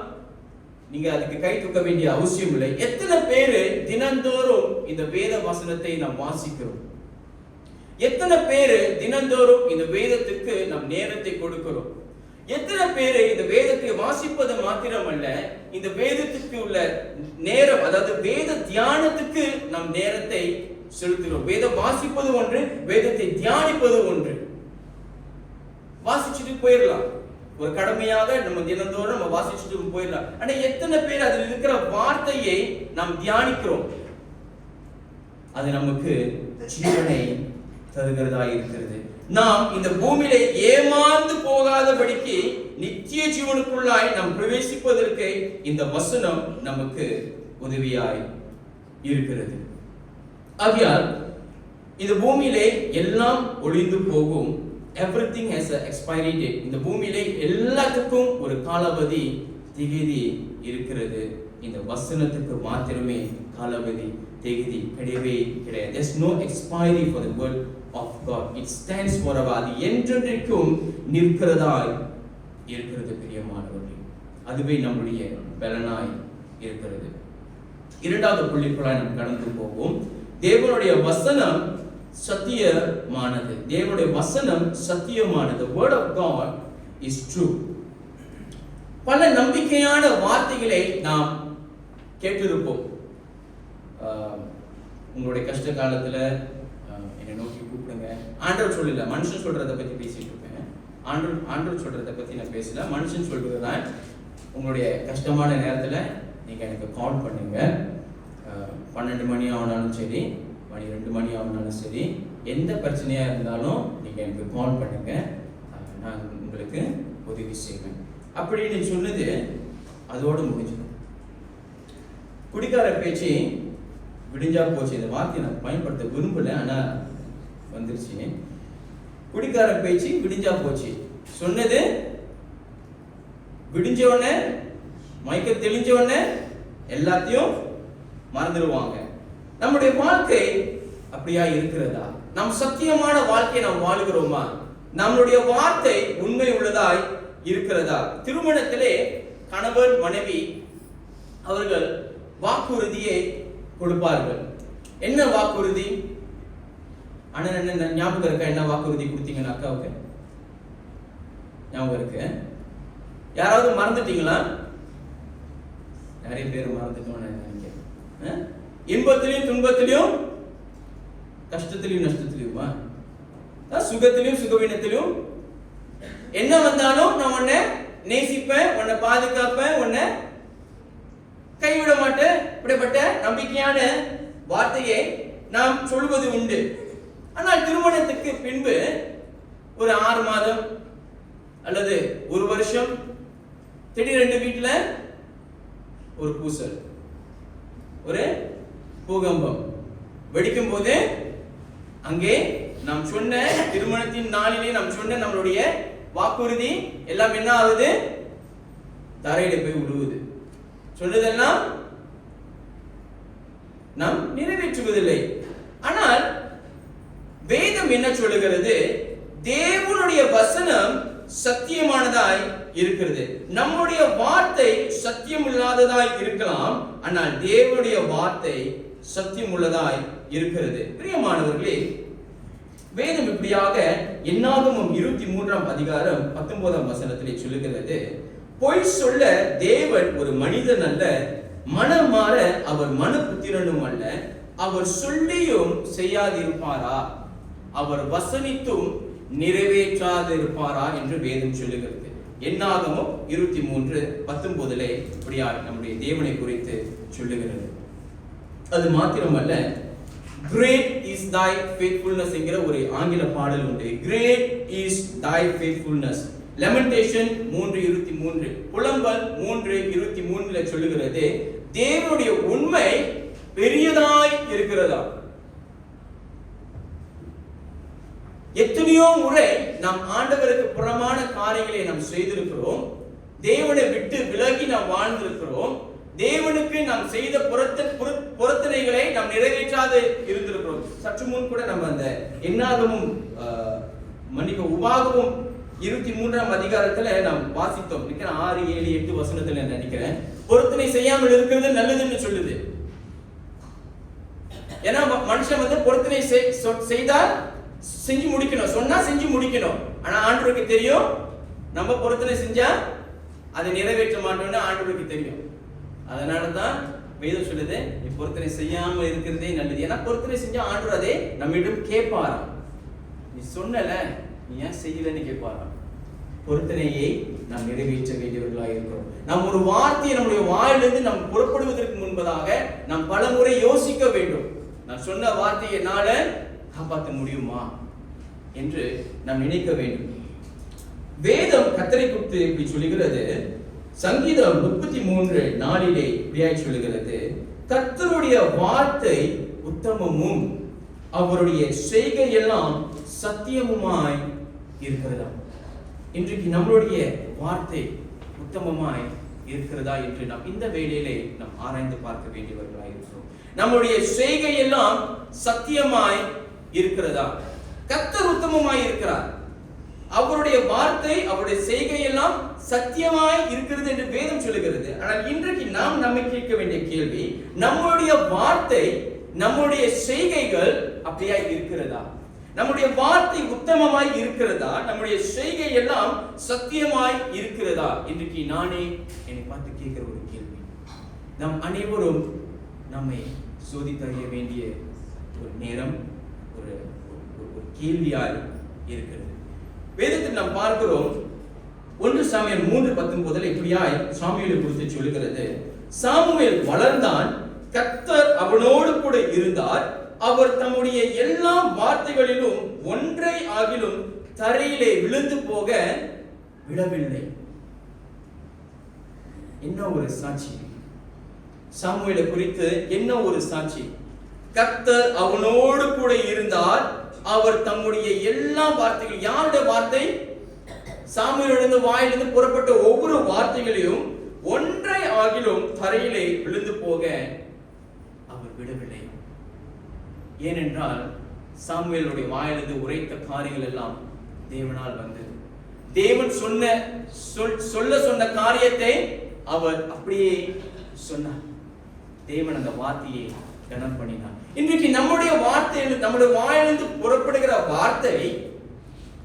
நீங்க அதுக்கு கை தூக்க வேண்டிய அவசியம் இல்லை. எத்தனை பேரு தினந்தோறும் இந்த வேத வசனத்தை நாம் வாசிக்கிறோம்? எத்தனை பேரு தினந்தோறும் இந்த வேதத்துக்கு நம் நேரத்தை கொடுக்கிறோம்? எத்தனை பேரு இந்த வேதத்தை வாசிப்பது மாத்திரமல்ல, இந்த வேதத்துக்கு உள்ள நேரம், அதாவது வேத தியானத்துக்கு நம் நேரத்தை செலுத்துகிறோம்? வேதம் வாசிப்பது ஒன்று, வேதத்தை தியானிப்பது ஒன்று. வாசிச்சுட்டு போயிடலாம், ஒரு கடமையாக நம்ம தினந்தோறும் நம்ம வாசிச்சுட்டு போயிடலாம். ஆனா எத்தனை பேர் அதில் இருக்கிற வார்த்தையை நாம் தியானிக்கிறோம்? அது நமக்கு ஜீவனை தருகிறதா இருக்கிறது. நாம் இந்த பூமியில ஏமாந்து போகாதபடிக்கு நித்திய ஜீவனுக்குள்ளாய் நாம் பிரவேசிப்பதற்கு இந்த வசனம் நமக்கு உதவியாய் இருக்கிறது. ஆகையால் இந்த பூமியிலே எல்லாம் ஒளிந்து போகும். Everything has an expiry date. இந்த பூமியிலே எல்லாத்துக்கும் ஒரு காலாவதி திகதி இருக்கிறது. இந்த வசனத்துக்கு மாத்திரமே காலாவதி திகதி கிடையவே கிடையாது. There's no expiry for the word of God. It stands forever. அது என்றென்றைக்கும் நிற்கிறதாய் இருக்கிறது. பிரியமானவர்களே, அதுவே நம்முடைய பலனாய் இருக்கிறது. இரண்டாவது புள்ளிக்குள்ளாய் நாம் கடந்து போவோம். தேவனுடைய வசனம் சத்தியமானது. தேவனுடைய வசனம் சத்தியமானது. The word of God is true. பல நம்பிக்கையான வார்த்தைகளை நாம் கேட்டிருப்போம். உங்களுடைய கஷ்ட காலத்துல என்னை நோக்கி கூப்பிடுங்க. ஆண்டவர் சொல்லல, மனுஷன் சொல்றதை பத்தி பேசிட்டு இருப்பேன். ஆண்டவர் சொல்றதை பத்தி நான் பேசல, மனுஷன் சொல்றதுதான். உங்களுடைய கஷ்டமான நேரத்துல நீங்க எனக்கு கால் பண்ணுங்க. 12 மணி ஆனாலும் சரி, 12 மணி ஆனாலும் சரி, எந்த பிரச்சனையா இருந்தாலும் நீங்க எனக்கு கால் பண்ணுங்க, நான் உங்களுக்கு உதவி செய்வேன் அப்படின்னு சொன்னது அதோடு முடிஞ்சிடும். குடிக்கார பேச்சு விடிஞ்சா போச்சு. இந்த வார்த்தையை நான் பயன்படுத்த விரும்பல, ஆனா வந்துருச்சு. குடிக்கார பேச்சு விடிஞ்சா போச்சு சொன்னது விடிஞ்ச உடனே, மயக்க தெளிஞ்ச உடனே எல்லாத்தையும் மறந்துடுவாங்க. நம்முடைய வாழ்க்கை அப்படியா இருக்கிறதா? நம் சத்தியமான வாழ்க்கையை நாம் வாழுகிறோமா? நம்முடைய வார்த்தை உண்மை உள்ளதாய் இருக்கிறதா? திருமணத்திலே கணவன் மனைவி அவர்கள் வாக்குறுதியை கொடுப்பார்கள். என்ன வாக்குறுதி? அண்ணன் என்ன ஞாபகம் இருக்கா? என்ன வாக்குறுதி கொடுத்தீங்கன்னு அக்காவுக்கு ஞாபகம் இருக்கு? யாராவது மறந்துட்டீங்களா? நிறைய பேர் மறந்துட்டோம்னு நினைக்கிறேன். இன்பத்திலையும் துன்பத்திலையும், கஷ்டத்திலையும் நஷ்டத்திலையுமா, சுகத்திலையும் சுகவீனத்திலையும், என்ன வந்தாலும் நான் உன்னை நேசிப்பேன், உன்னை பாதுகாப்பேன், உன்னை கைவிட மாட்டேன், இப்படிப்பட்ட நம்பிக்கையான வார்த்தையை நாம் சொல்வது உண்டு. ஆனால் திருமணத்துக்கு பின்பு ஒரு 6 மாதம் அல்லது 1 வருஷம் திடீரென்று வீட்டுல ஒரு பூசல், ஒரு பூகம்பம் வெடிக்கும் போது அங்கே நாம் சொன்ன திருமணத்தின் நாளிலே நாம் சொன்ன நம்மளுடைய வாக்குறுதி எல்லாம் என்ன ஆகுது? தரையில போய் விழுவுது. சொன்னதெல்லாம் நாம் நிறைவேற்றுவதில்லை. ஆனால் வேதம் என்ன சொல்லுகிறது? தேவனுடைய வசனம் சத்தியமானதாய் இருக்கிறது. நம்முடைய வார்த்தை சத்தியம் இல்லாததாய் இருக்கலாம், ஆனால் தேவனுடைய வார்த்தை சத்தியம் உள்ளதாய் இருக்கிறது. பிரியமானவர்களே, வேதம் இப்படியாக என்னாகமம் 23ஆம் அதிகாரம் 19ஆம் வசனத்திலே சொல்லுகிறது, பொய் சொல்ல தேவன் ஒரு மனிதன் அல்ல, மனம் மாற அவர் மனுபுத்திரனும் அல்ல. அவர் சொல்லியும் செய்யாதிருப்பாரா, அவர் வசனித்தும் நிறைவேற்றாதிருப்பாரா என்று வேதம் சொல்லுகிறது. என்னாகமம் 23:19 இப்படியாக நம்முடைய தேவனை குறித்து சொல்லுகிறது. அது மாத்திரமல்ல, கிரேட் இஸ் thy faithfulness என்கிற ஒரு ஆங்கில பாடல் உண்டு. Great is thy faithfulness. Lamentation 3:23, புலம்பல் 3:23 சொல்லுகிறது, தேவனுடைய உண்மை பெரியதாய் இருக்கிறதா. எத்தனையோ முறை நாம் ஆண்டவருக்கு புறமான காரியங்களை நாம் செய்திருக்கிறோம், தேவனை விட்டு விலகி நாம் வாழ்ந்திருக்கிறோம், தேவனுக்கு நாம் செய்த பொருத்தனைகளை நாம் நிறைவேற்றாது இருந்திருக்கிறோம். சற்று முன் கூட நம்ம அந்த என்னாகமும் உபாகமும் 23ஆம் அதிகாரத்துல நாம் வாசித்தோம். 6, 7, 8 வசனத்துல நினைக்கிறேன், பொருத்தனை செய்யாமல் இருக்கிறது நல்லதுன்னு சொல்லுது. ஏன்னா மனுஷன் பொருத்தனை செய்தால் செஞ்சு முடிக்கணும், சொன்னா செஞ்சு முடிக்கணும். ஆனா ஆண்டவருக்கு தெரியும், நம்ம பொருத்தனை செஞ்சா அதை நிறைவேற்ற மாட்டோம்னு ஆண்டவருக்கு தெரியும். அதனாலதான் வேதம் சொல்லுது, நீ பொருத்தனை செய்யாம இருக்கிறதே நல்லது. ஏன்னா பொருத்தனை செஞ்சா ஆண்டவர் அதை நம்மிடம் கேட்பாராம். நீ சொன்னல, நீ ஏன் செய்யலன்னு கேட்பாராம். பொருத்தனையை நாம் நிறைவேற்ற வேண்டியவர்களாக இருக்கிறோம். நாம் ஒரு வார்த்தையை நம்முடைய வாயிலிருந்து நாம் புறப்படுவதற்கு முன்பதாக நாம் பல முறை யோசிக்க வேண்டும். நான் சொன்ன வார்த்தையை என்னால காப்பாற்ற முடியுமா என்று நாம் நினைக்க வேண்டும். வேதம் கர்த்தரை குறித்து இப்படி சொல்லுகிறது. சங்கீதம் 33:4 இப்படியாய் சொல்லுகிறது, கர்த்தருடைய வார்த்தை உத்தமமும் அவருடைய செய்கையெல்லாம் சத்தியமுமாய் இருக்கிறதா. இன்றைக்கு நம்மளுடைய வார்த்தை உத்தமமாய் இருக்கிறதா என்று நாம் இந்த வேளையிலே நாம் ஆராய்ந்து பார்க்க வேண்டியவர்களாய் இருக்கிறோம். நம்முடைய செய்கையெல்லாம் சத்தியமாய் இருக்கிறதா. கர்த்தர் உத்தமமாய் இருக்கிறார், அவருடைய வார்த்தை அவருடைய செய்கையெல்லாம் சத்தியமாய் இருக்கிறது என்று வேதம் சொல்லுகிறது. ஆனால் இன்றைக்கு நாம் நம்மை கேட்க வேண்டிய கேள்வி, நம்முடைய வார்த்தை நம்முடைய செய்கைகள் அப்படியாய் இருக்கிறதா. நம்முடைய வார்த்தை உத்தமமாய் இருக்கிறதா, நம்முடைய செய்கை எல்லாம் சத்தியமாய் இருக்கிறதா. இன்றைக்கு நானே என்னை பார்த்து கேட்கிற ஒரு கேள்வி. நாம் அனைவரும் நம்மை சோதித்தறிய வேண்டிய ஒரு நேரம், ஒரு கேள்வியாய் இருக்கிறது. வேதத்தில் நாம் பார்க்கிறோம், 1 சாமுவேல் 3:19 இப்படியாய் சாமுவேலை குறித்து சொல்லுகிறது, சாமுவேல் வளர்ந்தான், கர்த்தர் அவனோடு கூட இருந்தார், அவர் தம்முடைய எல்லா வார்த்தைகளிலும் ஒன்றை ஆகிலும் தரையிலே விழுந்து போக விடவில்லை. என்ன ஒரு சாட்சி! சாமுவேலை குறித்து என்ன ஒரு சாட்சி! கர்த்தர் அவனோடு கூட இருந்தார், அவர் தம்முடைய எல்லா வார்த்தைகள், யாருடைய வார்த்தை? சாமுவேலிருந்து வாயிலிருந்து புறப்பட்ட ஒவ்வொரு வார்த்தைகளையும் ஒன்றை ஆகிலும் தரையிலே விழுந்து போக அவர் விடவில்லை. ஏனென்றால் சாமுவேலுடைய வாயிலிருந்து உரைத்த காரியங்கள் எல்லாம் தேவனால் வந்தது. தேவன் சொன்ன காரியத்தை அவர் அப்படியே சொன்னார். தேவன் அந்த வார்த்தையை கனம் பண்ணினார். இன்றைக்கு நம்முடைய வார்த்தை, நம்முடைய வாயிலிருந்து புறப்படுகிற வார்த்தை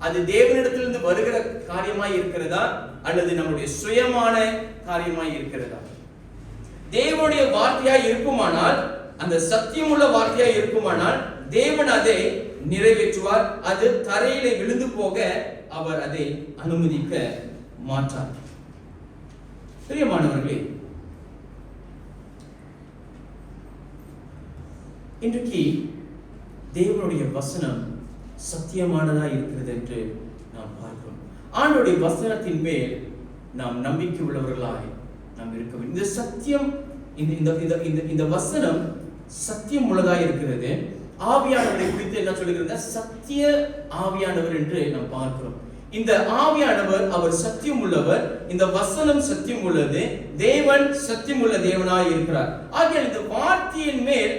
அது தேவனிடத்திலிருந்து வருகிற காரியமாய் இருக்கிறதா அல்லது நம்முடைய சுயமான காரியமாய் இருக்கிறதா? தேவனுடைய வார்த்தையாய் இருக்குமானால், அந்த சத்தியமுள்ள வார்த்தையாய் இருக்குமானால் தேவன் அதை நிறைவேற்றுவார். அது தரையிலே விழுந்து போக அவர் அதை அனுமதிக்க மாட்டார். பிரியமானவர்களே, இன்றைக்கு தேவனுடைய வசனம் சத்தியமானதா இருக்கிறது என்று நாம் பார்க்கிறோம். ஆண்டவருடைய வசனத்தின் மேல் நாம் நம்பிக்கை உள்ளவர்களாய் நாம் இருக்க வேண்டும். இந்த சத்தியம், இந்த வசனம் சத்தியம் உள்ளதாய் இருக்கிறது. ஆவியானவரை குறித்து என்ன சொல்லுகிறது? சத்திய ஆவியானவர் என்று நாம் பார்க்கிறோம். இந்த ஆவியானவர் அவர் சத்தியம் உள்ளவர், இந்த வசனம் சத்தியம் உள்ளது, தேவன் சத்தியம் உள்ள தேவனாய் இருக்கிறார். ஆகையால் இந்த வார்த்தையின் மேல்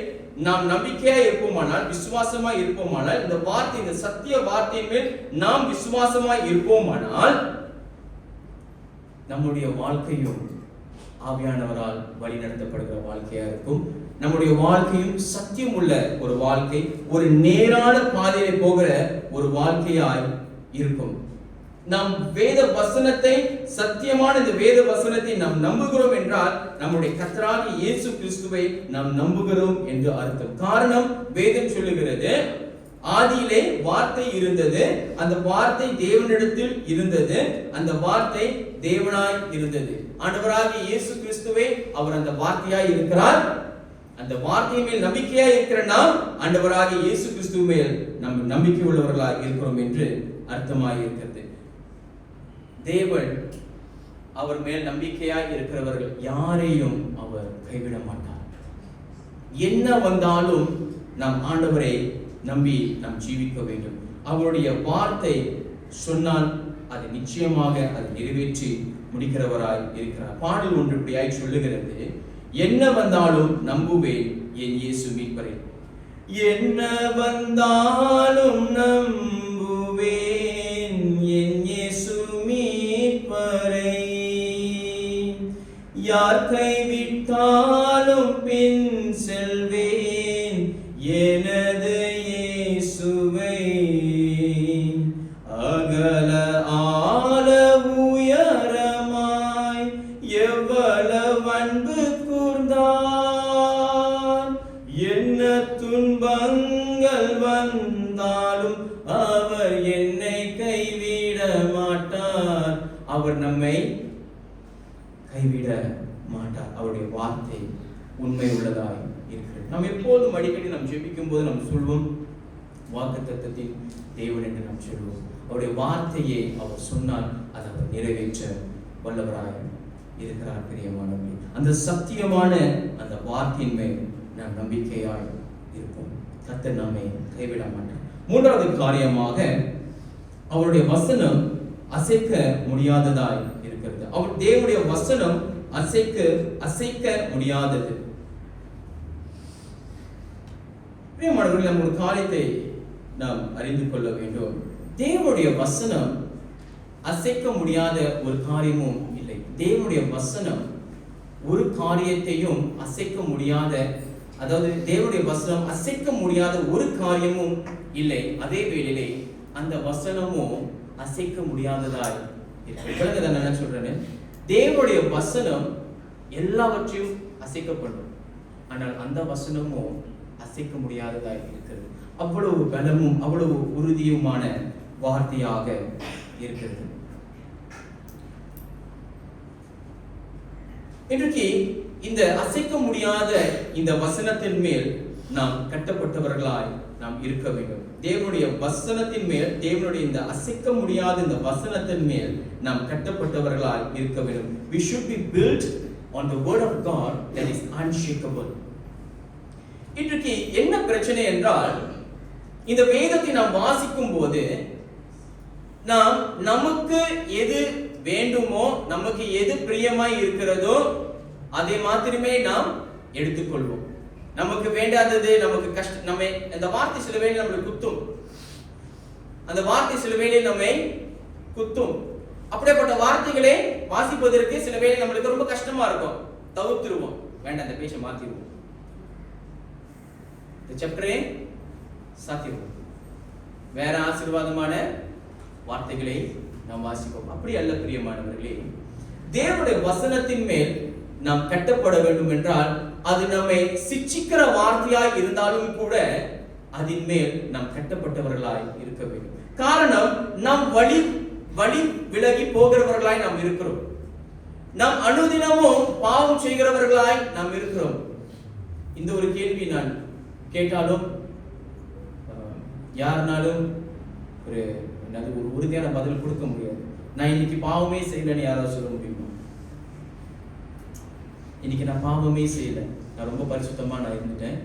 நாம் நம்பிக்கையா இருப்போமானால், விசுவாசமா இருப்போமானால், இந்த வார்த்தை, இந்த சத்திய வார்த்தையின் மேல் நாம் விசுவாசமா இருப்போமானால் நம்முடைய வாழ்க்கையும் ஆவியானவரால் வழி நடத்தப்படுகிற வாழ்க்கையா இருக்கும். நம்முடைய வாழ்க்கையும் சத்தியம் உள்ள ஒரு வாழ்க்கை, ஒரு நேரான பாதையிலே போகிற ஒரு வாழ்க்கையாய் இருக்கும். நாம் வேத வசனத்தை, சத்தியமான இந்த வேத வசனத்தை நாம் நம்புகிறோம் என்றால் நம்முடைய கர்த்தராகிய இயேசு கிறிஸ்துவை நாம் நம்புகிறோம் என்று அர்த்தம். காரணம், வேதம் சொல்லுகிறது, ஆதியிலே வார்த்தை இருந்தது, அந்த வார்த்தை தேவனிடத்தில் இருந்தது, அந்த வார்த்தை தேவனாய் இருந்தது. ஆண்டவராகிய இயேசு கிறிஸ்துவே அவர் அந்த வார்த்தையாய் இருக்கிறார். அந்த வார்த்தை மேல் நம்பிக்கையாய் இருக்கிற நாம் ஆண்டவராகிய இயேசு கிறிஸ்து மேல் நம் நம்பிக்கை உள்ளவர்களாக இருக்கிறோம் என்று அர்த்தமாய் இருக்கிறது. தேவன் அவர் மேல் நம்பிக்கையாய் இருக்கிறவர்கள் யாரையும் அவர் கைவிட மாட்டார். என்ன வந்தாலும் நாம் ஆண்டவரை நம்பி நாம் ஜீவிக்க வேண்டும். அவருடைய வார்த்தை சொன்னால் அது நிச்சயமாக அதை நிறைவேற்றி முடிக்கிறவராய் இருக்கிறார். பாடல் ஒன்று இப்படியாய் சொல்லுகிறது, என்ன வந்தாலும் நம்புவேன் என் இயேசு மீட்பரை. என்ன வந்தாலும் நம்புவேன் என் இயேசு மீட்பரை. யார் கைவிட்டாலும் பின் செல்வேன் எனது இயேசுவை. அகல ஆழ உயரமாய் எவ்வளவு அன்பு கூர்ந்தார். என்ன துன்பங்கள் வந்தாலும் அவர் என்னை கைவிட மாட்டார். அவர் நம்மை கைவிட மாட்டார். அவருடைய வார்த்தை உண்மை உள்ளதாய் இருக்கிறது. நாம் எப்போதும் அடிக்கடி நாம் ஜெபிக்கும் போது நாம் சொல்வோம், வாக்குத்தத்தத்தின் தேவன் என்று நாம் சொல்வோம். அவருடைய வார்த்தையை அவர் சொன்னால் அதை அவர் நிறைவேற்ற வல்லவராய் இருக்கிறார். பிரியமானவர்களே, அந்த சத்தியமான அந்த வார்த்தையின் மேல் நாம் நம்பிக்கையாய் இருப்போம். கர்த்தர் நம்மை கைவிட மாட்டார். மூன்றாவது காரியமாக, அவருடைய வசனம் அசைக்க முடியாததாய் இருக்கிறது. அவர் தேவனுடைய வசனம் அசைக்க முடியாதது. பிரியமானவர்களே, நம்ம ஒரு காரியத்தை நாம் அறிந்து கொள்ள வேண்டும். தேவனுடைய வசனம் அசைக்க முடியாத ஒரு காரியமும் இல்லை. தேவனுடைய வசனம் ஒரு காரியத்தையும் அசைக்க முடியாத, அதாவது தேவனுடைய வசனம் அசைக்க முடியாத ஒரு காரியமும் இல்லை. அதே வேளையிலே அந்த வசனமும் அசைக்க முடியாததாய் இருக்கிறது. நான் என்ன சொல்றேன்னு, தேவனுடைய வசனம் எல்லாவற்றையும் அசைக்கப்படும், ஆனால் அந்த வசனமும் அசைக்க முடியாததாய் இருக்கிறது. அவ்வளவு பலமும் அவ்வளவு உறுதியுமான வார்த்தையாக இருக்கிறது. இன்றைக்கு இந்த அசைக்க முடியாத இந்த வசனத்தின் மேல் நாம் கட்டப்பட்டவர்களாய் நாம் இருக்க வேண்டும். தேவனுடைய வசனத்தின் மேல், தேவனுடைய இந்த அசைக்க முடியாத இந்த வசனத்தின் மேல் நாம் கட்டப்பட்டவர்களாய் இருக்க வேண்டும். We should be built on the word of God that is unshakable. இன்றைக்கு என்ன பிரச்சனை என்றால், இந்த வேதத்தை நாம் வாசிக்கும் போது நாம் நமக்கு எது வேண்டுமோ, நமக்கு எது பிரியமாய் இருக்கிறதோ அதை மாத்திரமே நாம் எடுத்துக்கொள்வோம். நமக்கு வேண்டாதது, நமக்கு கஷ்டம், நம்ம அந்த வார்த்தை சில வேளை நம்மளை குத்தும், அந்த வார்த்தை சில வேளை நம்மை குத்தும். அப்படிப்பட்ட வார்த்தைகளை வாசிப்பதற்கு சில வேளை நம்மளுக்கு ரொம்ப கஷ்டமா இருக்கும், தவிர்த்துருவோம், வேண்டாம் அந்த பேச்சை மாத்திடுவோம், இந்த சாப்டரே சாத்திடுவோம், வேற ஆசீர்வாதமான வார்த்தைகளை நாம் வாசிப்போம். அப்படி அல்ல பிரியமானவர்களே, தேவனுடைய வசனத்தின் மேல் நாம் கட்டப்பட வேண்டும் என்றால் அது நம்மை சிட்சிக்கிற வார்த்தையாய் இருந்தாலும் கூட அதன் மேல் நாம் கட்டப்பட்டவர்களாய் இருக்க வேண்டும். காரணம், நாம் வழி விலகி போகிறவர்களாய் நாம் இருக்கிறோம். நாம் அனுதினமும் பாவம் செய்கிறவர்களாய் நாம் இருக்கிறோம். இந்த ஒரு கேள்வி நான் கேட்டாலும் யாருனாலும் ஒரு உறுதியான பதில் கொடுக்க முடியாது. நான் இன்னைக்கு பாவமே செய்யலன்னு யாராவது சொல்ல முடியுமா? இன்னைக்கு நான் பாவமே செய்யல, நான் ரொம்ப பரிசுத்தமா நான் இருந்துட்டேன்,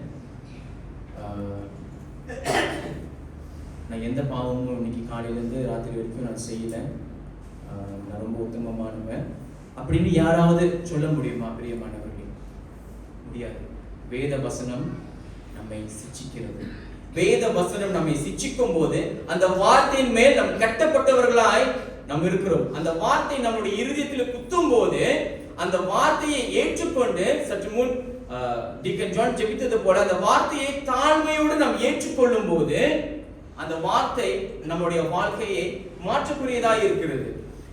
நான் எந்த பாவமும் இன்னைக்கு காலையிலேருந்து ராத்திரி வரைக்கும் நான் செய்யல, நான் ரொம்ப உத்தமமானவன் அப்படின்னு யாராவது சொல்ல முடியுமா? பிரியமானவர்களே, முடியாது. வேத வசனம் நம்மை சிட்சிக்கிறது. வேத வசனம் நம்மை சிட்சிக்கும் போது அந்த வார்த்தையின் மேல் நம் கட்டப்பட்டவர்களாய் நாம் இருக்கிறோம். அந்த வார்த்தை நம்முடைய இருதயத்தில் குத்தும் போது அந்த வார்த்தையை ஏற்றுக்கொண்டு, சற்று முன் டீக்கன் ஜான் ஜெபித்தது போல அந்த வார்த்தையை தாழ்மையோடு நாம் ஏற்றுக்கொள்ளும் போது அந்த வார்த்தை நம்முடைய வாழ்க்கையை மாற்றக்கூடியதாக இருக்கிறது.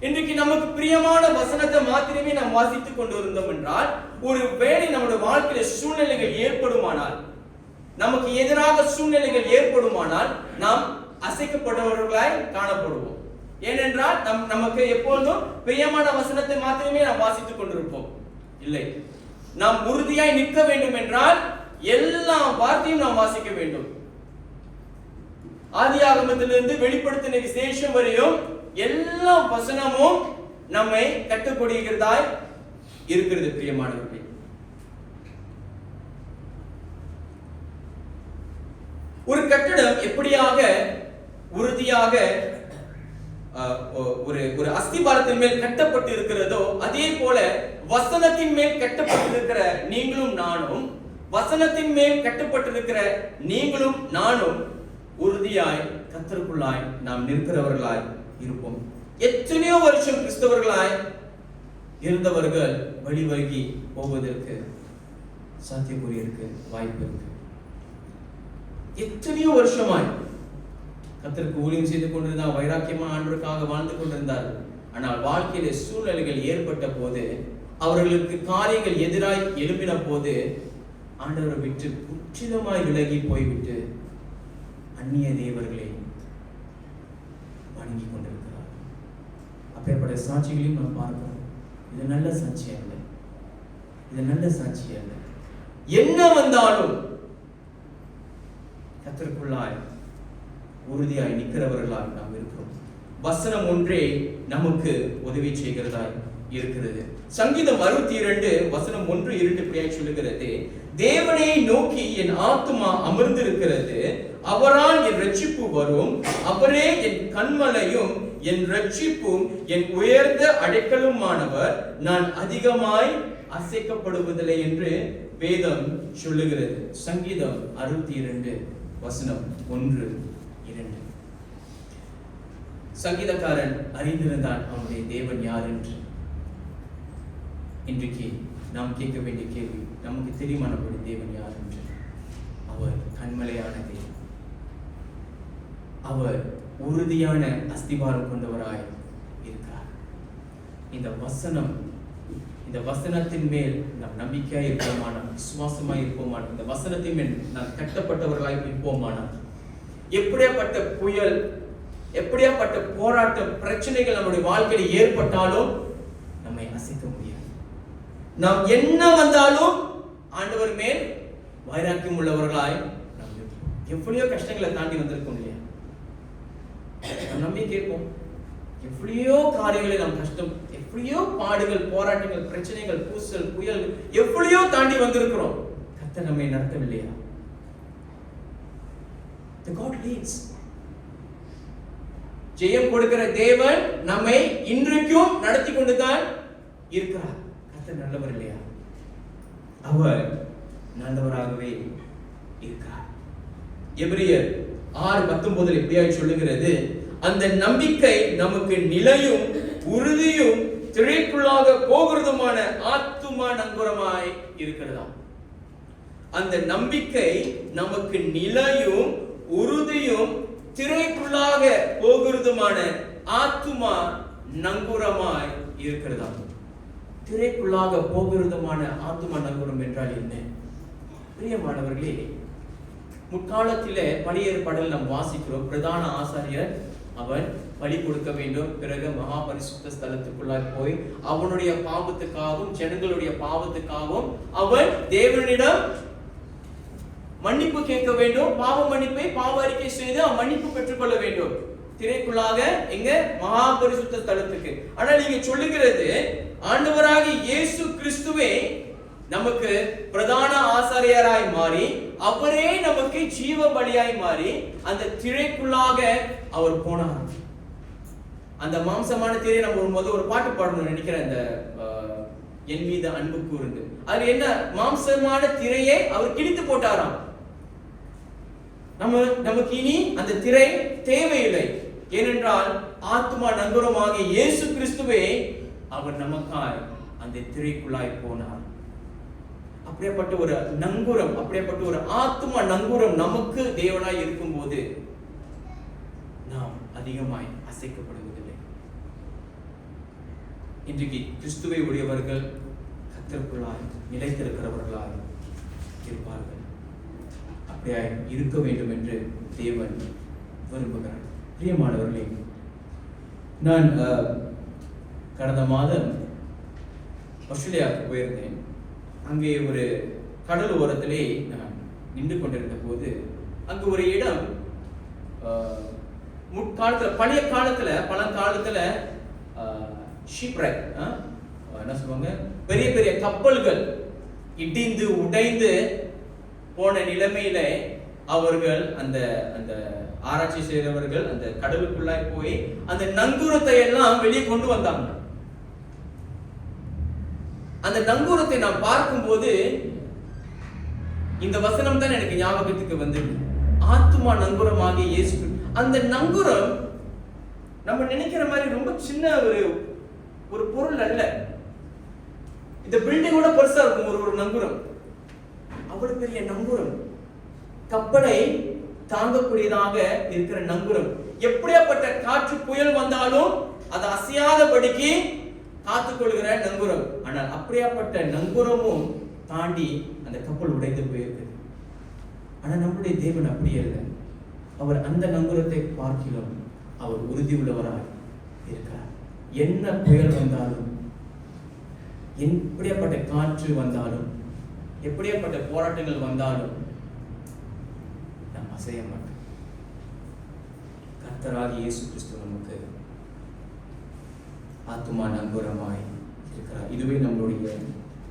இன்றைக்கு நமக்கு பிரியமான வசனத்தை மாத்திரமே நாம் வாசித்துக் கொண்டு இருந்தோம் என்றால், ஒரு வேளை நம்முடைய வாழ்க்கையில சூழ்நிலைகள் ஏற்படுமானால், நமக்கு எதிராக சூழ்நிலைகள் ஏற்படுமானால் நாம் அசைக்கப்படுபவர்களாய் காணப்படுவோம். ஏனென்றால் நமக்கு எப்பொழுதும் பிரியமான வசனத்தை மாத்திரமே நாம் வாசித்துக் கொண்டிருப்போம். இல்லை, நாம் உறுதியாய் நிற்க வேண்டும் என்றால் எல்லா வார்த்தையும் நாம் வாசிக்க வேண்டும். ஆதியாகமத்திலிருந்து வெளிப்படுத்தின விசேஷம் வரையும் எல்லா வசனமும் நம்மை கட்டுப்படுகிறதாய் இருக்கிறது. பிரியமானவர்களே, ஒரு கட்டடம் எப்படியாக உறுதியாக ஒரு அஸ்திபாரத்தின் மேல் கட்டப்பட்டு இருக்கிறதோ, அதே போல வசனத்தின் மேல் கட்டப்பட்டிருக்கிற நீங்களும் நானும், வசனத்தின் மேல் கட்டப்பட்டிருக்கிற நீங்களும் நானும் உறுதியாய் கர்த்தருக்குள்ளாய் நாம் நிற்கிறவர்களாய் இருப்போம். எத்தனையோ வருஷம் கிறிஸ்தவர்களாய் இருந்தவர்கள் வழிவகி போவதற்கு சாத்தியக்கூறி இருக்கு, வாய்ப்பு இருக்கு. எத்தனையோ வருஷமாய் கர்த்தருக்கு ஊழியம் செய்து கொண்டிருந்தார், வைராக்கியமா ஆண்டவருக்காக வாழ்ந்து கொண்டிருந்தார்கள். ஆனால் வாழ்க்கையில சூழ்நிலைகள் ஏற்பட்ட போது, அவர்களுக்கு காரியங்கள் எதிராய் எழுப்பின போது, ஆண்டவரை விட்டு முற்றிலுமாய் விலகி போய்விட்டு அந்நிய தேவர்களை வணங்கி கொண்டிருக்கிறார். அப்பேற்பட்ட சாட்சிகளையும் நாம் பார்க்கிறோம். இது நல்ல சாட்சி அல்ல, இது நல்ல சாட்சி அல்ல. என்ன வந்தாலும் கர்த்தருக்குள்ளாய் உறுதியாய் நிற்கிறவர்களாய் நாம் இருக்கிறோம். வசனம் ஒன்றே நமக்கு உதவி செய்கிறதாய் இருக்கிறது. சங்கீதம் 62 வசனம் 1-2 இப்படியாய் சொல்லுகிறது, தேவனை நோக்கி என் ஆத்துமா அமர்ந்திருக்கிறது, அவரால் என் ரட்சிப்பு வரும், அவரே என் கன்மலையும் என் ரட்சிப்பும் என் உயர்ந்த அடைக்கலுமானவர், நான் அதிகமாய் அசைக்கப்படுவதில்லை என்று வேதம் சொல்லுகிறது. சங்கீதம் 62 வசனம் 1-2. சங்கீதக்காரன் அறிந்திருந்தான் அவனுடைய தேவன் யார் என்று. இன்றைக்கு நாம் கேட்க வேண்டிய கேள்வி, நமக்கு தெரியுமா நம்முடைய தேவன் யார் என்று? அவர் கண்மலையான தேவன், அவர் உறுதியான அஸ்திபாரம் கொண்டவராய் இருக்கிறார். இந்த வசனத்தின் மேல் நாம் நம்பிக்கையாய் இருப்போமானால், விசுவாசமாய் இருப்போமானால், இந்த வசனத்தின் மேல் நாம் கட்டப்பட்டவர்களாய் இருப்போமானால், எப்படியாப்பட்ட புயல், எப்படியாப்பட்ட போராட்டம், பிரச்சனைகள் நம்முடைய வாழ்க்கையில் ஏற்பட்டாலும் நம்மை அசைக்க முடியாது. நாம் என்ன வந்தாலும் ஆண்டவர் மேல் வைராக்கியம் உள்ளவர்களாய் நாம் இருப்போம். எவ்வளவோ கஷ்டங்களை தாண்டி வந்திருக்கோம் இல்லையா? நாம் நம்பிக்கை இருப்போம். எவ்வளவோ காரியங்களை நாம் கஷ்டம், எவ்வளவோ பாடுகள், போராட்டங்கள், பிரச்சனைகள், பூசல், புயல் எவ்வளவோ தாண்டி வந்திருக்கிறோம். கர்த்தர் நம்மை நடத்தவில்லையா? The God leads. ஜெயம் கொடுக்கிற தேவன் நம்மை இன்றைக்கும் நடத்தி கொண்டுதான் இருக்கிறார். கர்த்தர் நல்லவர் இல்லையா? அவர் நல்லவராகவே இருக்கிறார். எபிரேயர் 6:19 எப்படியாய் சொல்லுகிறது, அந்த நம்பிக்கை நமக்கு நிலையும் உறுதியும் திரைக்குள்ளாக போகிறதுமான ஆத்துமா நங்கூரமாய் இருக்கிறதாம். அந்த நம்பிக்கை நமக்கு நிலையும் உறுதியும் திரைக்குள்ளாக போகிறதுமான ஆத்துமா நங்கூரமாய் இருக்கிறதாம். திரைக்குள்ளாக போகிறதுமான ஆத்துமா நங்கூரம் என்றால் என்ன? பிரியமானவர்களே, முற்காலத்திலே பழைய ஏற்பாடில் நாம் வாசிக்கிறோம், பிரதான ஆசாரியர் அவன் பலி கொடுக்க வேண்டும். பிறகு மகா பரிசுத்த ஸ்தலத்துக்குள்ளாய் போய் அவனுடைய பாவத்துக்காகவும் ஜனங்களுடைய பாவத்துக்காகவும் அவன் தேவனிடம் மன்னிப்பு கேட்க வேண்டும். பாவ மன்னிப்பை, பாவ அறிக்கை செய்து அவன் மன்னிப்பு பெற்றுக்கொள்ள வேண்டும். திரைக்குள்ளாக எங்க? மகா பரிசுத்த ஸ்தலத்துக்கு. ஆனால் நீங்க சொல்லுகிறது, ஆண்டவராகிய இயேசு கிறிஸ்துவே நமக்கு பிரதான ஆசாரியராய் மாறி, அவரே நமக்கு ஜீவ பலியாய் மாறி அந்த திரைக்குள்ளாக அவர் போனார். அந்த மாம்சமான திரை நம்ம ஒரு பாட்டு பாடணும்னு நினைக்கிறேன், அந்த என் மீது அன்பு கூர்ந்து. அது என்ன? மாம்சமான திரையை அவர் கிழித்து போட்டாராம். நமக்கு இனி அந்த திரை தேவையில்லை. ஏனென்றால் ஆத்மா நங்கூரமாகிய இயேசு கிறிஸ்துவே அவர் நமக்காய் அந்த திரைக்குள்ளாய் போனார். அப்படியேப்பட்ட ஒரு நங்கூரம், அப்படியேப்பட்ட ஒரு ஆத்ம நங்கூரம் நமக்கு தேவனாய் இருக்கும்போது நாம் அதிகமாய் அசைக்கப்படுவதில்லை. இன்றைக்கு கிறிஸ்துவை உடையவர்கள் கர்த்தருக்குள்ளாய் நிலைத்திருக்கிறவர்களாய் இருப்பார்கள். அப்படியாய் இருக்க வேண்டும் என்று தேவன் விரும்புகிறார். பிரியமானவர்களே, நான் கடந்த மாதம் ஆஸ்திரேலியாவுக்கு போயிருந்தேன். அங்கே ஒரு கடல் ஓரத்திலே நான் நின்று கொண்டிருந்த போது அங்கு ஒரு இடம் முற்காலத்துல, பழைய காலத்துல, பழங்காலத்துல ஷிப்ரைக் என்ன சொல்லுவாங்க, பெரிய பெரிய கப்பல்கள் இடிந்து உடைந்து போன நிலைமையில அவர்கள் அந்த அந்த ஆராய்ச்சி செய்தவர்கள் அந்த கடலுக்குள்ளாய் போய் அந்த நங்கூரத்தை எல்லாம் வெளியே கொண்டு வந்தாங்க. அந்த நங்கூரத்தை நான் பார்க்கும்போது இந்த வசனம் தான் எனக்கு ஞாபகத்துக்கு வந்தது. ஆத்துமா நங்கூரமாகிய இயேசு. அந்த நங்கூரம் நம்ம நினைக்கிற மாதிரி ரொம்ப சின்ன ஒரு பொருள் அல்ல. இந்த பில்டிங்கோட பெருசா இருக்கும் ஒரு நங்கூரம். அவ்வளவு பெரிய நங்கூரம், கப்பலை தாங்கக்கூடியதாக இருக்கிற நங்கூரம். எப்படியாப்பட்ட காற்று புயல் வந்தாலும் அது அசையாதபடிக்கு காத்துக்கொள்கிற நங்கூரம். ஆனால் அப்படியாப்பட்ட நங்கூரமும் தாண்டி அந்த கப்பல் உடைந்து போயிருக்கு. ஆனா நம்முடைய தேவன் அப்படி இல்லை. அவர் அந்த நங்கூரத்தை பார்க்கிறோம், அவர் உறுதி உள்ளவராய் இருக்கிறார். என்ன புயல் வந்தாலும், எப்படியாப்பட்ட காற்று வந்தாலும், எப்படியாப்பட்ட போராட்டங்கள் வந்தாலும் நாம் அசைய மாட்டோம். கர்த்தராகிய இயேசு கிறிஸ்து நமக்கு ஆத்துமா நங்கூரமாய் இருக்கிறார். இதுவே நம்மளுடைய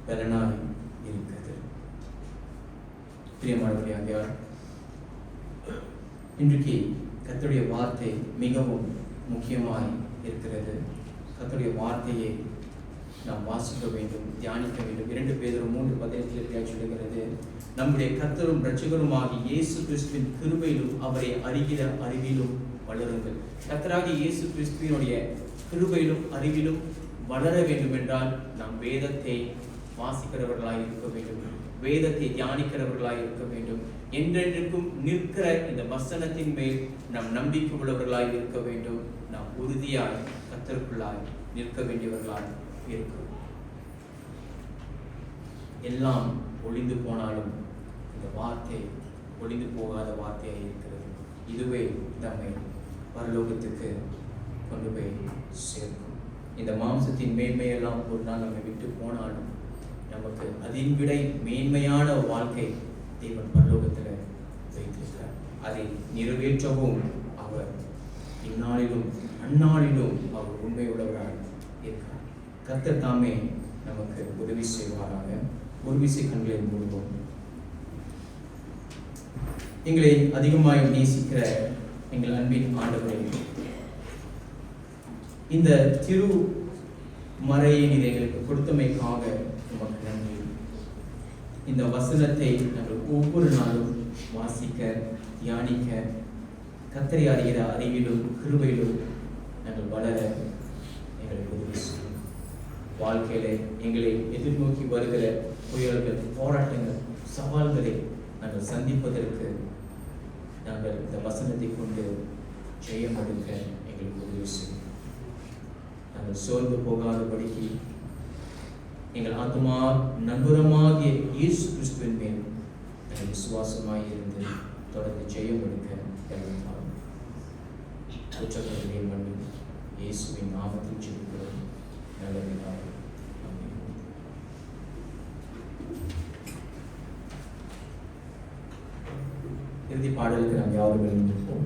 பலனாய் இருக்கிறது. பிரியமானவர்களே, இன்றைக்கு கர்த்தருடைய வார்த்தை மிகவும் முக்கியமாய் இருக்கிறது. கர்த்தருடைய வார்த்தையை நாம் வாசிக்க வேண்டும், தியானிக்க வேண்டும். 2 பேதுரு 3:18 சொல்லுகிறது, நம்முடைய கர்த்தரும் இரட்சகருமாகிய இயேசு கிறிஸ்துவின் கிருபையிலும் அவரை அறிகிற அறிவிலும் வளருங்கள். கர்த்தராகிய இயேசு கிறிஸ்துவினுடைய கிருபையிலும் அறிவிலும் வளர வேண்டும் என்றால் நாம் வேதத்தை வாசிக்கிறவர்களாய் இருக்க வேண்டும், வேதத்தை தியானிக்கிறவர்களாய் இருக்க வேண்டும். என்றென்றைக்கும் நிற்கிற இந்த வசனத்தின் மேல் நாம் நம்பிக்கை உள்ளவர்களாய் இருக்க வேண்டும். நாம் உறுதியாய் கர்த்தருக்குள்ளாய் நிற்க வேண்டியவர்களாய் இருக்கிறோம். எல்லாம் ஒளிந்து போனாலும் இந்த வார்த்தை ஒளிந்து போகாத வார்த்தையாக இருக்கிறது. இதுவே நம்மை பரலோகத்துக்கு கொண்டு போய் சேர்க்கும். இந்த மாம்சத்தின் மேன்மையெல்லாம் ஒரு நாள் நம்மை விட்டு போனாலும் நமக்கு அதின் விட மேன்மையான வாழ்க்கை தேவன் பரலோகத்தில் வைத்திருக்கிறார். அதை நிறைவேற்றவும் அவர் இந்நாளிலும் அந்நாளிலும் அவர் உண்மையுள்ளவராக இருக்கிறார். கர்த்தர் தாமே நமக்கு உதவி செய்வாராக. ஒரு விசை கண்களை மூடுவோம். எங்களை அதிகமாய் நேசிக்கிற எங்கள் அன்பின் ஆண்டவரே, இந்த திரு மறையை நீர் எங்களுக்கு கொடுத்தமைக்காக உமக்கு நன்றி. இந்த வசனத்தை நாங்கள் ஒவ்வொரு நாளும் வாசிக்க, தியானிக்க, கர்த்தரை அறிகிற அறிவிலும் கிருபையிலும் நாங்கள் வளர எங்களுக்கு உதவி செய்யும். வாழ்க்கையில எங்களை எதிர்நோக்கி வருகிற புயல்கள், போராட்டங்கள், சவால்களை நாங்கள் சந்திப்பதற்கு நாங்கள் இந்த வசனத்தை கொண்டு ஜெயம் எடுக்க எங்களுக்கு உதவி செய்யும். நாங்கள் சோர்ந்து போகாதபடிக்கு எங்கள் ஆத்துமா நங்கூரமாகிய இயேசு கிறிஸ்துவின் மேல் நாங்கள் விசுவாசமாய் இருந்து தொடர்ந்து ஜெயம் எடுக்க எல்லாம் குற்றங்களை மன்னி இயேசுவின் நாமத்தில் ஜெபிக்கிறோம். நல்ல பிதாவே, ஆமென். இறுதி பாடலுக்கு நாம் யாரும் எழுந்திருப்போம்.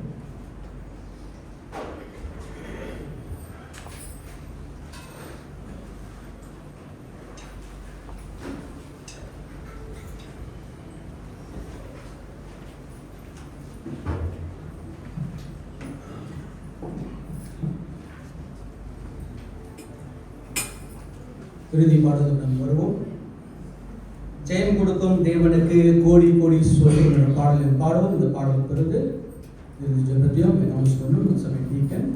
இறுதி பாடலுக்கு நாம் வருவோம். ஜெயம் கொடுக்கும் தேவனுக்கு கோடி கோடி சொல்லி என்ற பாடலின் பாடவும் இந்த பாடல் பிறகு இறுதி ஜெபத்தையும் அனௌன்ஸ் பண்ணும். சபை டீக்கன்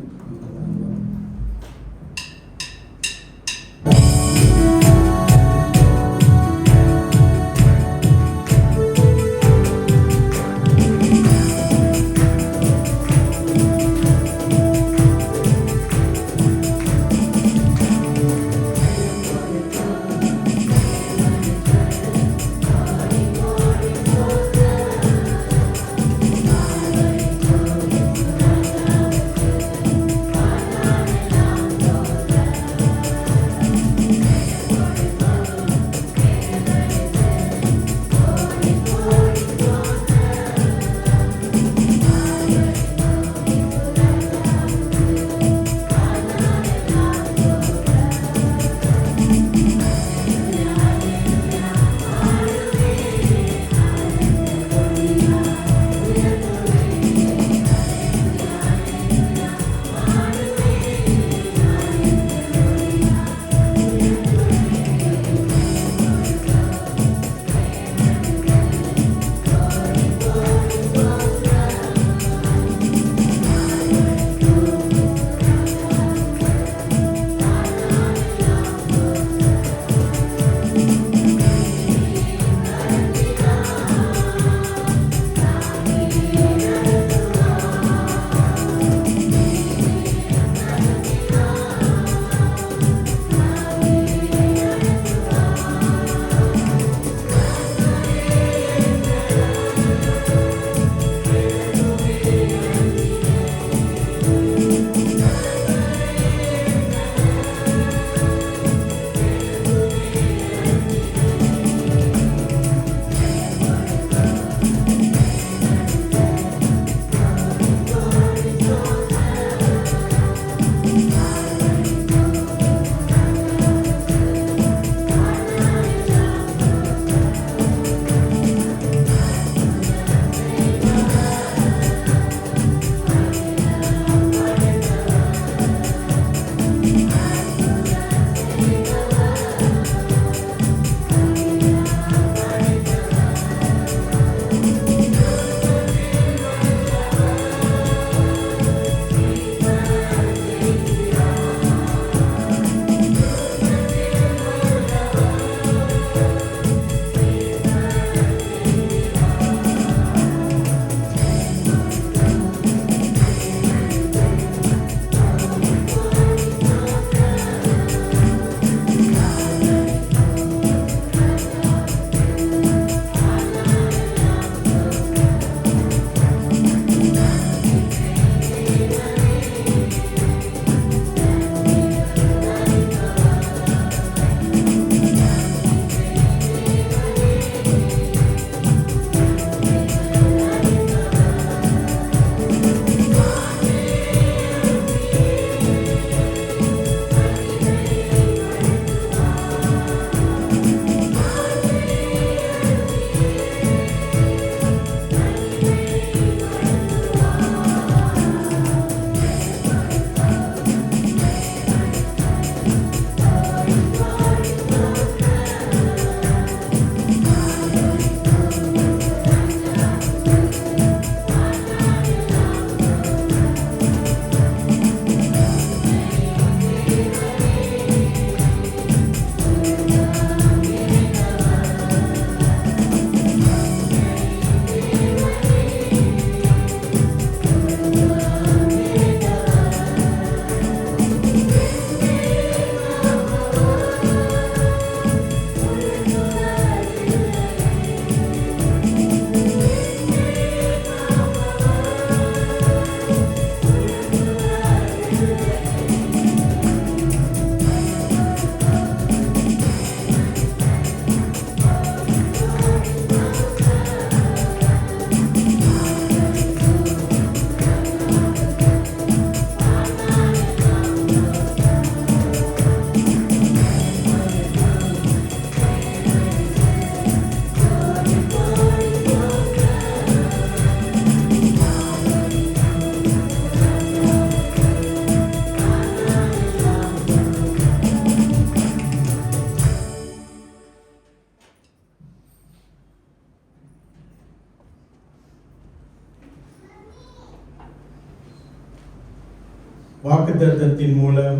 வாக்குத்தத்தத்தின் மூலம்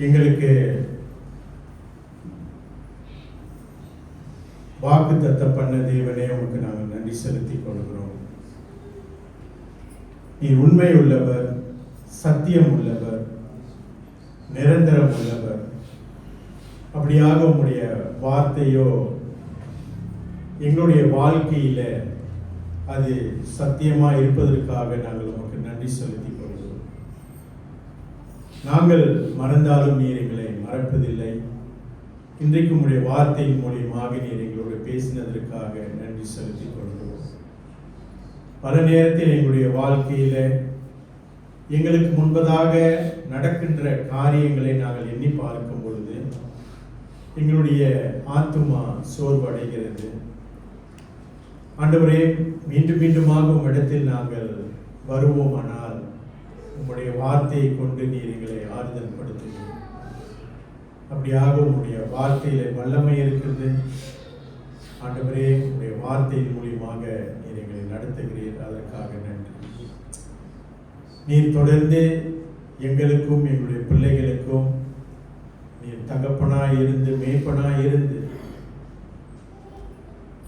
எங்களுக்கு வாக்குத்தத்தம் பண்ண தேவனே உமக்கு நாங்கள் நன்றி செலுத்திக் கொள்கிறோம். நீ உண்மை உள்ளவர், சத்தியம் உள்ளவர், நிரந்தரம் உள்ளவர். அப்படியாக உம்முடைய வார்த்தையோ எங்களுடைய வாழ்க்கையில அது சத்தியமா இருப்பதற்காக நாங்கள் உமக்கு நன்றி செலுத்திக் கொள்கிறோம். நாங்கள் மறந்தாலும் நீர் எங்களை மறப்பதில்லை. இன்றைக்கு உம்முடைய வார்த்தையின் மூலியமாக நீர் எங்களோடு பேசினதற்காக நன்றி செலுத்திக் கொள்கிறோம். பல நேரத்தில் எங்களுடைய வாழ்க்கையில எங்களுக்கு முன்பதாக நடக்கின்ற காரியங்களை நாங்கள் எண்ணி பார்க்கும் பொழுது எங்களுடைய ஆத்துமா சோர்வடைகிறது. ஆண்டவரே, மீண்டும் மீண்டுமாக உம்மிடத்தில் நாங்கள் வருவோமானால் உம்முடைய வார்த்தையை கொண்டு நீர் எங்களை ஆறுதல் படுத்துகிறீர். அப்படியாக உம்முடைய வார்த்தையில வல்லமை இருக்கிறது. ஆண்டவரே, உம்முடைய வார்த்தையின் மூலியமாக நீர் எங்களை நடத்துகிறீர். அதற்காக நன்றி. நீர் தொடர்ந்து எங்களுக்கும் எங்களுடைய பிள்ளைகளுக்கும் நீர் தகப்பனாய் இருந்து மேய்ப்பனாய் இருந்து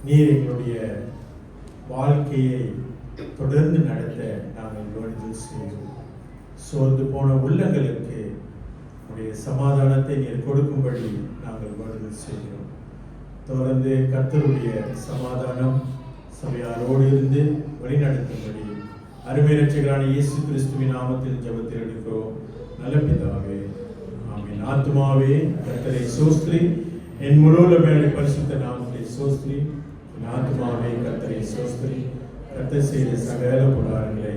நீர் எங்களுடைய வாழ்க்கையை தொடர்ந்து நடத்த நாங்கள் வேண்டுதல் செய்கிறோம். சோர்ந்து போன உள்ளங்களுக்கு உடைய சமாதானத்தை நீர் கொடுக்கும்படி நாங்கள் வேண்டுதல் செய்கிறோம். தொடர்ந்து கர்த்தருடைய சமாதானம் சபையாரோடு இருந்து வழிநடத்தும்படி அருமை இரட்சகரான இயேசு கிறிஸ்துவின் நாமத்தில் ஜெபத்தில் எடுக்கிறோம் நல்ல பிதாவே, ஆமென். ஆத்துமாவே கர்த்தரை ஸ்தோத்திரி, என் முழு உள்ளமே பரிசுத்த நாமத்தை ஸ்தோத்திரி. என் ஆத்துமாவே கர்த்தரை ஸ்தோத்திரி, கர்த்தர் செய்த சகல உபகாரங்களை